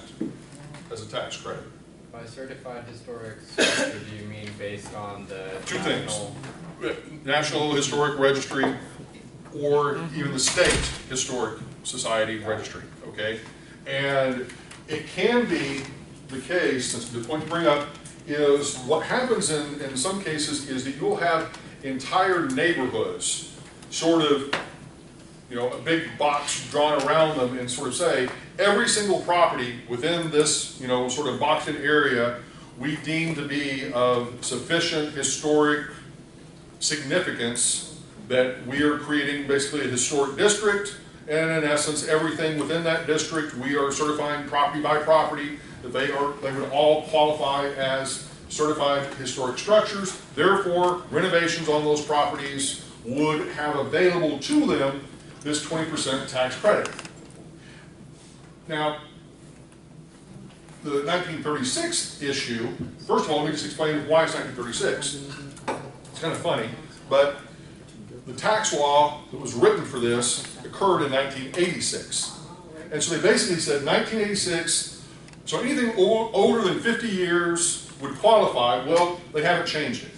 [SPEAKER 2] as a tax credit.
[SPEAKER 4] By certified historic structure, do you mean based on the
[SPEAKER 2] two things: National Historic Registry, or even the State Historic Society Registry. Okay, and it can be the case. That's the point to bring up. Is what happens in some cases is that you'll have entire neighborhoods, sort of, a big box drawn around them, and sort of say, every single property within this, sort of boxed-in area, we deem to be of sufficient historic significance that we are creating basically a historic district, And in essence, everything within that district, we are certifying property by property that they would all qualify as certified historic structures. Therefore, renovations on those properties would have available to them this 20% tax credit. Now, the 1936 issue, first of all, let me just explain why it's 1936. It's kind of funny, but the tax law that was written for this occurred in 1986. And so they basically said 1986, so anything older than 50 years would qualify. Well, they haven't changed it,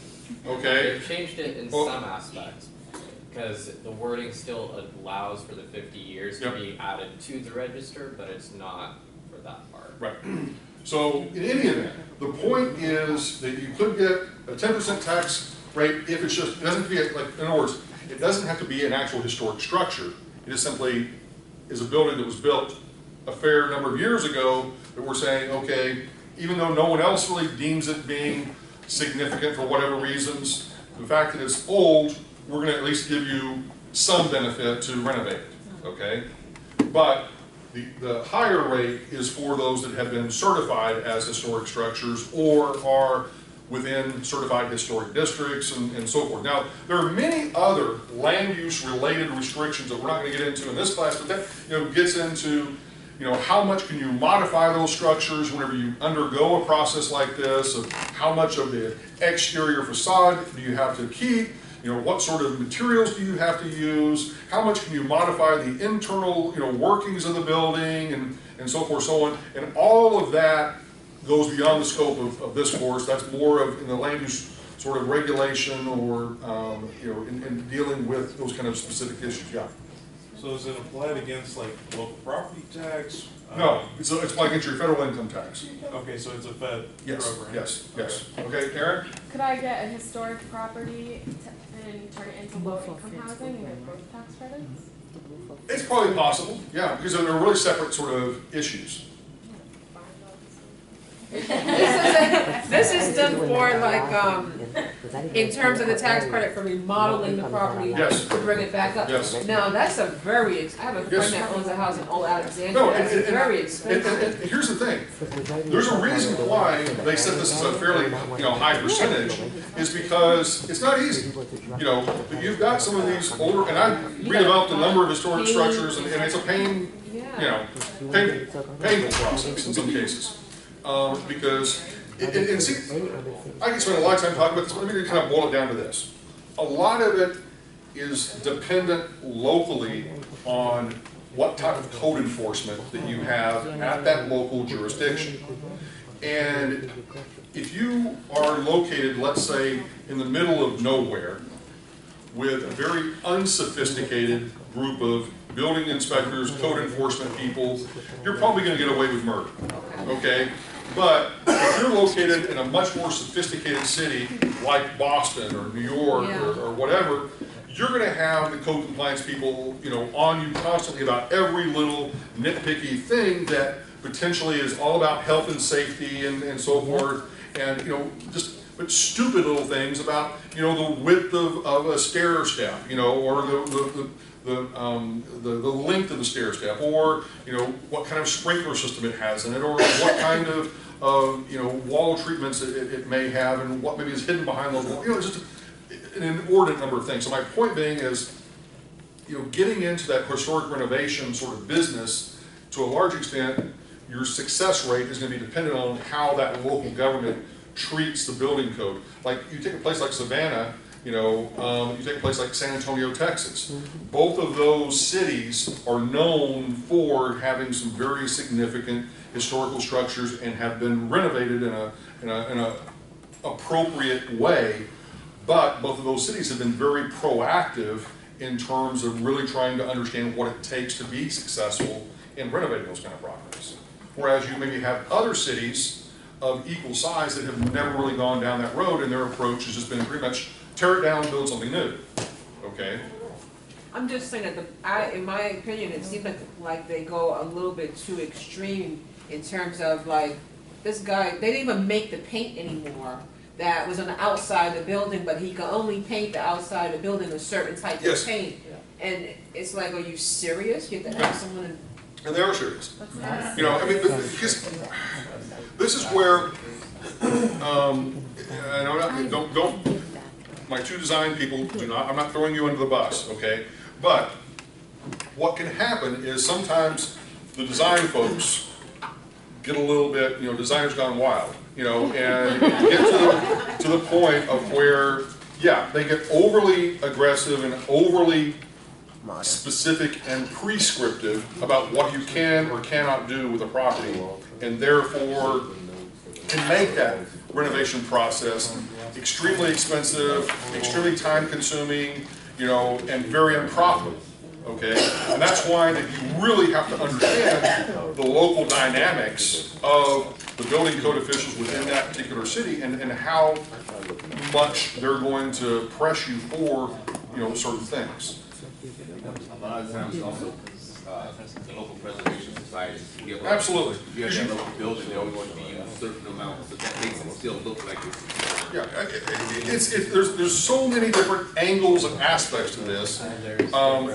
[SPEAKER 2] okay?
[SPEAKER 4] They've changed it in some aspects, because the wording still allows for the 50 years to be added to the register, but it's not for that part.
[SPEAKER 2] Right. So in any event, the point is that you could get a 10% tax rate if it's just, it doesn't have to be, like, in other words, it doesn't have to be an actual historic structure. It just simply is a building that was built a fair number of years ago that we're saying, okay, even though no one else really deems it being significant for whatever reasons, the fact that it's old, we're going to at least give you some benefit to renovate it, okay? But the higher rate is for those that have been certified as historic structures or are within certified historic districts and so forth. Now, there are many other land use related restrictions that we're not going to get into in this class, but that gets into how much can you modify those structures whenever you undergo a process like this, of how much of the exterior facade do you have to keep, what sort of materials do you have to use, how much can you modify the internal workings of the building and so forth, so on, and all of that goes beyond the scope of this course. That's more of in the land use sort of regulation or in dealing with those kind of specific issues. Yeah.
[SPEAKER 8] So is it applied against like local property tax?
[SPEAKER 2] No, it's applied against your federal income tax.
[SPEAKER 8] Okay, so it's a Fed program.
[SPEAKER 2] Yes. Okay, Aaron?
[SPEAKER 13] Could I get a historic property and turn it into low-income housing and get both tax credits?
[SPEAKER 2] It's probably possible, yeah, because they're really separate sort of issues.
[SPEAKER 3] This is done for like, in terms of the tax credit for remodeling the property to bring it back up.
[SPEAKER 2] Yes.
[SPEAKER 3] Now, that's a very, I have a friend that owns a house in Old Alexandria.
[SPEAKER 2] No,
[SPEAKER 3] That's very expensive.
[SPEAKER 2] And here's the thing, there's a reason why they said this is a fairly high percentage, is because it's not easy. You've got some of these older, and I've redeveloped a number of historic structures, and it's a painful process in some cases. Because, and see, I can spend a lot of time talking about this, but let me kind of boil it down to this. A lot of it is dependent locally on what type of code enforcement that you have at that local jurisdiction. And if you are located, let's say, in the middle of nowhere, with a very unsophisticated group of building inspectors, code enforcement people, you're probably going to get away with murder, okay? But if you're located in a much more sophisticated city like Boston or New York or whatever, you're going to have the code compliance people, on you constantly about every little nitpicky thing that potentially is all about health and safety and so forth, and but stupid little things about the width of a stair step, or the length of the stair step, or what kind of sprinkler system it has in it, or what kind of wall treatments it may have, and what maybe is hidden behind those walls. Just an inordinate number of things. So my point being is, getting into that historic renovation sort of business, to a large extent, your success rate is going to be dependent on how that local government treats the building code. Like, you take a place like Savannah, you take a place like San Antonio, Texas. Both of those cities are known for having some very significant historical structures and have been renovated in a appropriate way. But both of those cities have been very proactive in terms of really trying to understand what it takes to be successful in renovating those kind of properties. Whereas you maybe have other cities of equal size that have never really gone down that road, and their approach has just been pretty much tear it down, build something new. Okay?
[SPEAKER 3] I'm just saying that, in my opinion, it seems like they go a little bit too extreme in terms of this guy, they didn't even make the paint anymore. that was on the outside of the building, but he could only paint the outside of the building a certain type
[SPEAKER 2] Yes.
[SPEAKER 3] of paint. And it's like, are you serious? You have to have someone in.
[SPEAKER 2] And they are serious. You know, I mean, because this is where, and I'm not, don't, my two design people do not, I'm not throwing you under the bus, okay? But what can happen is sometimes the design folks get a little bit, you know, designers gone wild, you know, and get to the point of where, yeah, they get overly aggressive and overly specific and prescriptive about what you can or cannot do with a property, and therefore can make that renovation process extremely expensive, extremely time-consuming, you know, and very unprofitable. Okay, and that's why that you really have to understand the local dynamics of the building code officials within that particular city, and how much they're going to press you for, you know, certain things.
[SPEAKER 14] A lot of times also, the local preservation societies give up.
[SPEAKER 2] Absolutely.
[SPEAKER 14] You have that local building, they always want to be used a certain amount, so that makes it still look like it's.
[SPEAKER 2] Yeah, there's so many different angles and aspects to this, that, you know,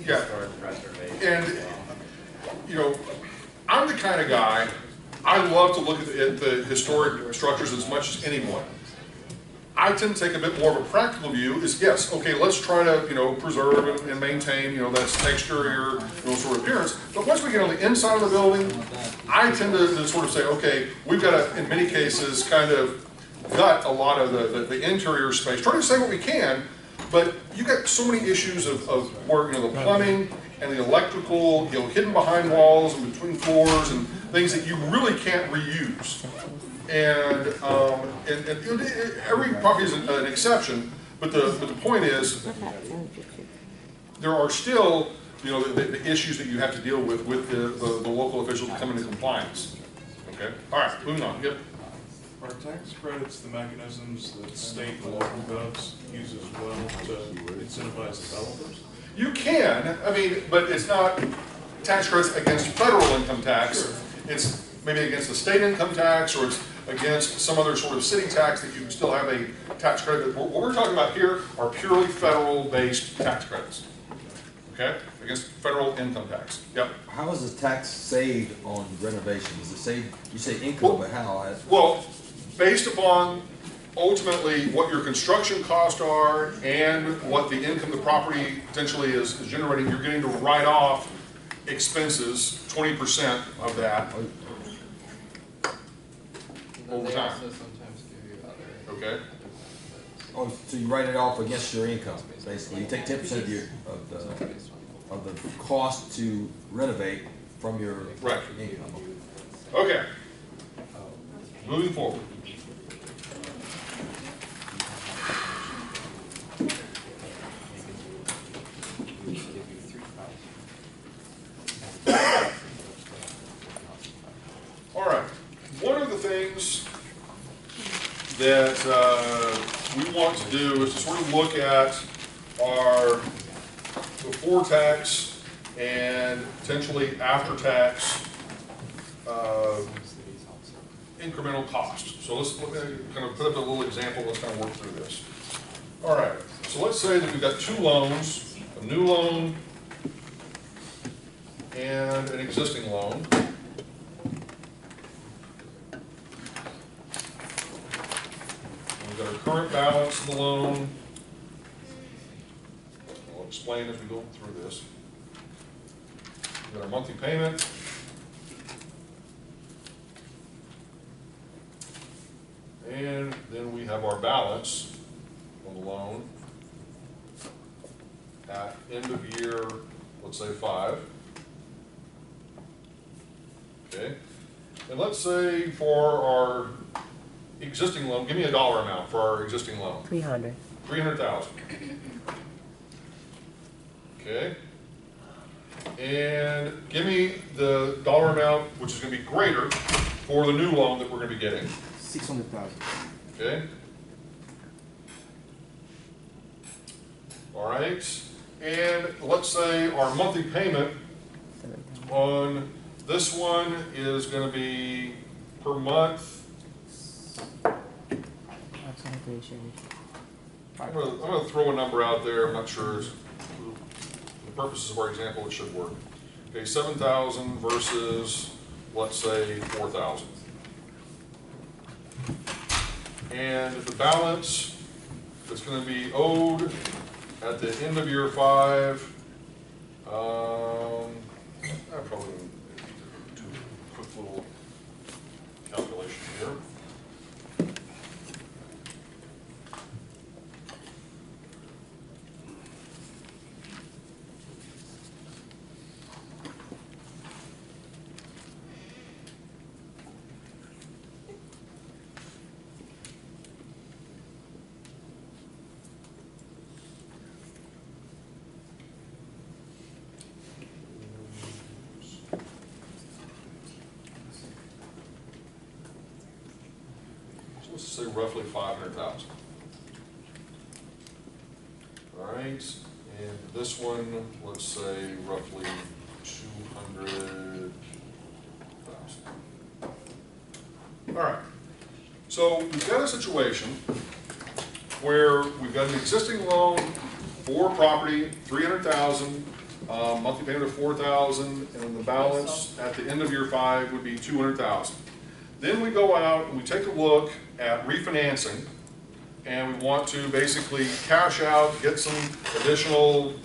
[SPEAKER 2] yeah, and, you know, I'm the kind of guy, I love to look at the historic structures as much as anyone. I tend to take a bit more of a practical view, is yes, okay, let's try to, you know, preserve and maintain, you know, that exterior, you know, sort of appearance. But once we get on the inside of the building, I tend to sort of say, okay, we've got to, in many cases, kind of gut a lot of the interior space, try to say what we can, but you got so many issues of where, you know, the plumbing and the electrical, you know, hidden behind walls and between floors and things that you really can't reuse. And every property is an exception, but the point is, there are still, you know, the issues that you have to deal with the local officials to come into compliance. Okay. All right. Moving on. Yep.
[SPEAKER 8] Are tax credits the mechanisms that state and local govs use as well to incentivize developers?
[SPEAKER 2] You can. I mean, but it's not tax credits against federal income tax. It's maybe against the state income tax, or it's against some other sort of city tax that you can still have a tax credit. What we're talking about here are purely federal-based tax credits. Okay? Against federal income tax. Yep.
[SPEAKER 10] How is the tax saved on renovations? Is it saved, you say income, but how?
[SPEAKER 2] Well, based upon ultimately what your construction costs are and what the income the property potentially is generating, you're getting to write off expenses, 20% of that over
[SPEAKER 4] They
[SPEAKER 2] time.
[SPEAKER 4] also sometimes give you other.
[SPEAKER 2] Okay?
[SPEAKER 10] Oh, so you write it off against your income, basically. You take 10% of the cost to renovate from your
[SPEAKER 2] Right.
[SPEAKER 10] income.
[SPEAKER 2] Okay. Moving forward. All right. One of the things that we want to do is to sort of look at our before tax and potentially after tax incremental cost. So let's kind of put up a little example. Let's kind of work through this. All right. So let's say that we've got two loans, a new loan and an existing loan. We've got our current balance of the loan. I'll explain as we go through this. We've got our monthly payment. And then we have our balance on the loan at end of year, let's say 5. Okay. And let's say for our existing loan, give me a dollar amount for our existing loan.
[SPEAKER 1] 300.
[SPEAKER 2] 300,000. Okay. And give me the dollar amount, which is going to be greater, for the new loan that we're going to be getting.
[SPEAKER 9] 600,000.
[SPEAKER 2] Okay. All right. And let's say our monthly payment on this one is going to be per month I'm gonna throw a number out there, I'm not sure, for the purposes of our example, it should work. Okay, 7,000 versus, let's say, 4,000. And the balance that's gonna be owed at the end of year 5, I probably do a quick little calculation here. Let's say roughly 500,000. All right, and this one, let's say roughly 200,000. All right, so we've got a situation where we've got an existing loan for property, 300,000, monthly payment of 4,000, and the balance at the end of year 5 would be 200,000. Then we go out and we take a look at refinancing, and we want to basically cash out, get some additional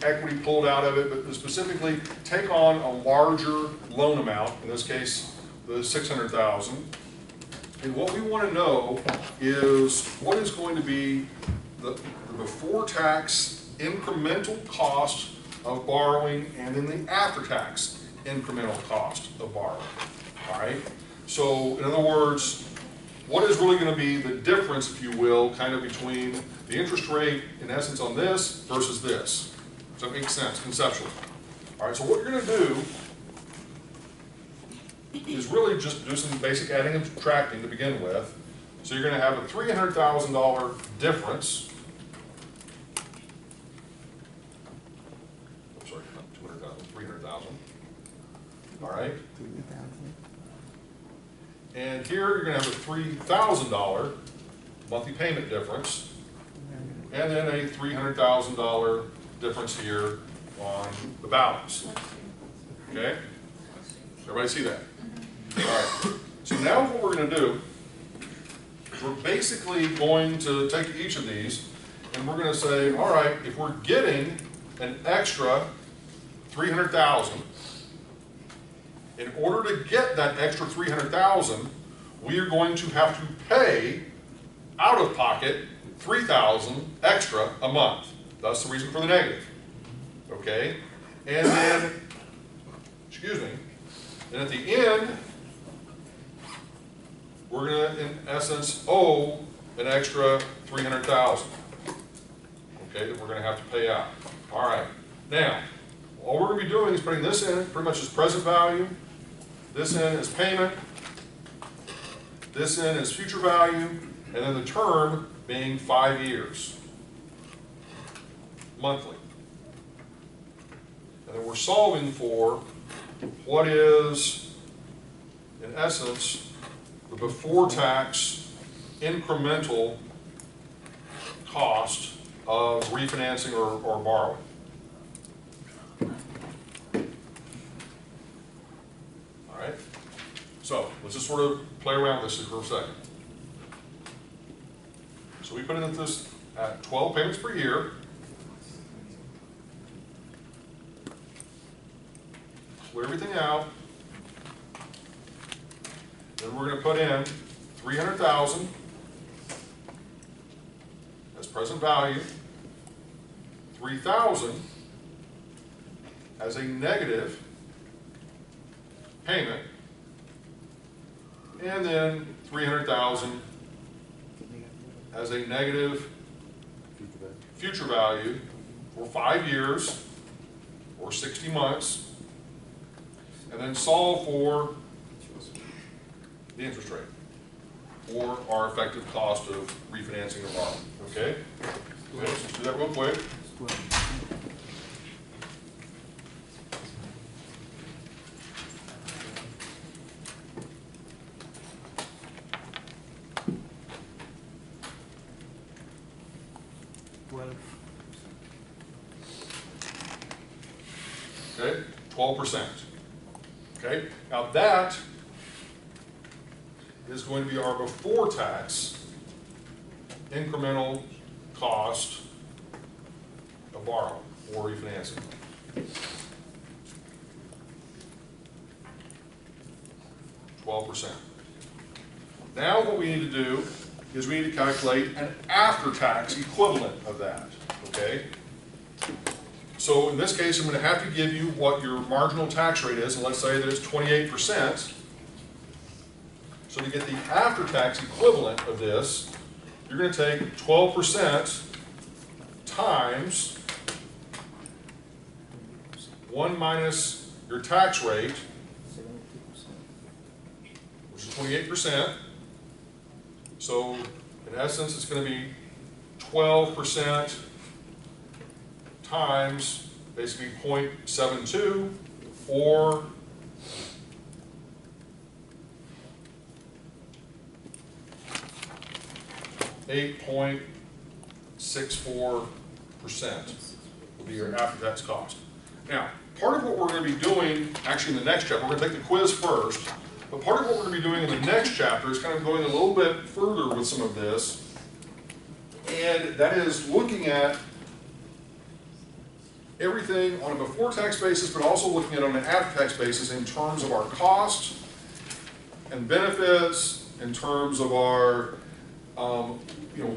[SPEAKER 2] equity pulled out of it, but specifically take on a larger loan amount, in this case, the 600,000. And what we want to know is what is going to be the before-tax incremental cost of borrowing and then the after-tax incremental cost of borrowing, all right? So, in other words, what is really going to be the difference, if you will, kind of between the interest rate, in essence, on this versus this? Does that make sense conceptually? All right, so what you're going to do is really just do some basic adding and subtracting to begin with. So you're going to have a $300,000 difference. I'm sorry, not 200,000, 300,000. All right. And here you're going to have a $3,000 monthly payment difference, and then a $300,000 difference here on the balance. Okay? Everybody see that? All right. So now what we're going to do, we're basically going to take each of these, and we're going to say, all right, if we're getting an extra $300,000, in order to get that extra $300,000, we are going to have to pay out of pocket $3,000 extra a month. That's the reason for the negative. Okay? And then, excuse me, and at the end, we're going to, in essence, owe an extra $300,000. Okay, that we're going to have to pay out. All right. Now, all we're going to be doing is putting this in pretty much as present value, this in as payment, this in as future value, and then the term being 5 years, monthly. And then we're solving for what is, in essence, the before-tax incremental cost of refinancing or borrowing. All right? So let's just sort of play around with this for a second. So we put in this at 12 payments per year. Clear everything out. Then we're going to put in 300,000 as present value, 3,000 as a negative payment, and then 300,000 as a negative future value for 5 years or 60 months, and then solve for the interest rate or our effective cost of refinancing or borrowing. Okay? Let's do that real quick. Okay, 12%. Okay, now that is going to be our before tax incremental cost of borrowing or refinancing. %. Now what we need to do is we need to calculate an after-tax equivalent of that, okay? So in this case, I'm going to have to give you what your marginal tax rate is, and let's say that it's 28%. So to get the after-tax equivalent of this, you're going to take 12% times 1 minus your tax rate, which is 28%. So in essence, it's going to be 12% times basically 0.72 or 8.64% will be your after-tax cost. Now, part of what we're going to be doing, actually in the next chapter, we're going to take the quiz first, but part of what we're going to be doing in the next chapter is kind of going a little bit further with some of this, and that is looking at everything on a before-tax basis, but also looking at it on an after-tax basis in terms of our costs and benefits, in terms of our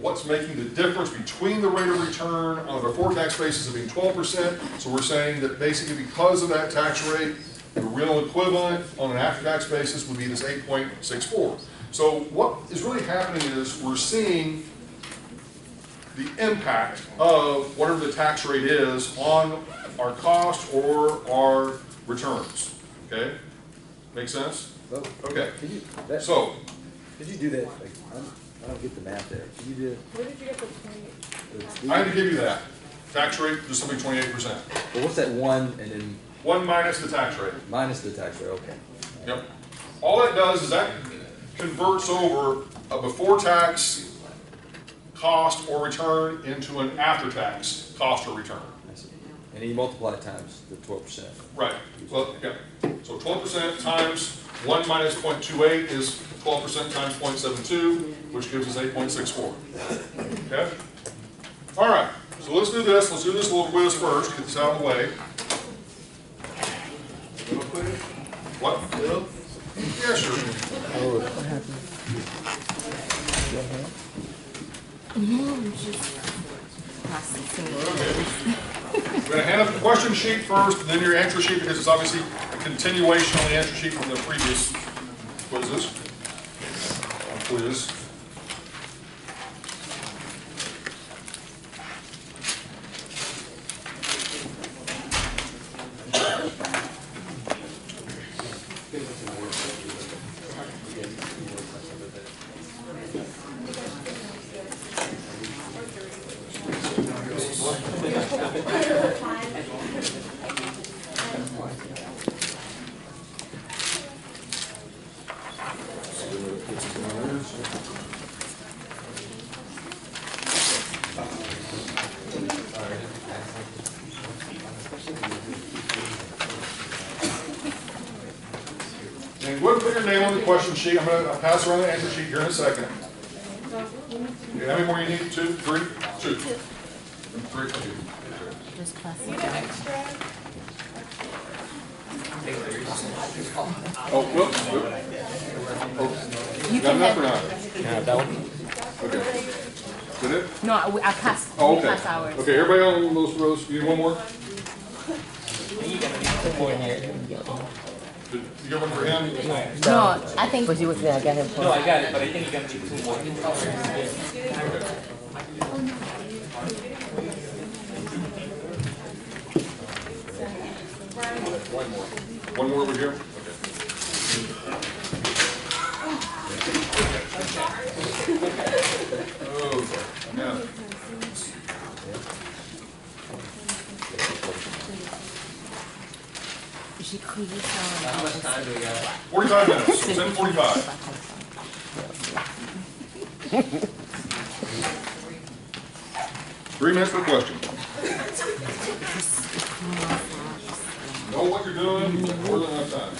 [SPEAKER 2] what's making the difference between the rate of return on a before-tax basis of being 12%. So we're saying that basically because of that tax rate, the real equivalent on an after-tax basis would be this 8.64. So what is really happening is we're seeing the impact of whatever the tax rate is on our cost or our returns. Okay? Make sense? Okay.
[SPEAKER 10] Could you do that? Like, I don't get the math there. Can you do it?
[SPEAKER 13] Where did you get the 20?
[SPEAKER 2] I had to give you that. Tax rate, just simply 28%.
[SPEAKER 10] But what's that 1 and then?
[SPEAKER 2] 1 minus the tax rate.
[SPEAKER 10] Minus the tax rate, okay.
[SPEAKER 2] Yep. All that does is that converts over a before-tax cost or return into an after-tax cost or return.
[SPEAKER 10] I see. And you multiply it times the 12%.
[SPEAKER 2] Right. Well, yeah. So 12% times 1 minus 0.28 is 12% times 0.72, which gives us 8.64. Okay? All right. So let's do this. Let's do this little quiz first. Get this out of the way. What? Yeah, sure. Okay. We're going to hand up the question sheet first, and then your answer sheet, because it's obviously a continuation on the answer sheet from the previous quizzes. Quiz. And go ahead and put your name on the question sheet. I'm going to pass around the answer sheet here in a second. Okay, how many more you need? 2, 3? 2. 3. Okay.
[SPEAKER 1] Just classic.
[SPEAKER 2] Oh, whoops. Oh, you got enough or not?
[SPEAKER 11] Yeah, that one.
[SPEAKER 2] Okay. Did it?
[SPEAKER 1] No, I passed.
[SPEAKER 2] Oh, okay.
[SPEAKER 1] We passed ours.
[SPEAKER 2] Okay, everybody on those rows, you need one more? Did you get one for him?
[SPEAKER 1] No, I think. But you was there, I got him.
[SPEAKER 6] No, I got it, but I think you're gonna need 2 more.
[SPEAKER 2] One more over here? Okay. Oh, yeah.
[SPEAKER 6] How much time do we got?
[SPEAKER 2] 45 minutes, 10:45. 3 minutes per question. Know what you're doing, more than enough time.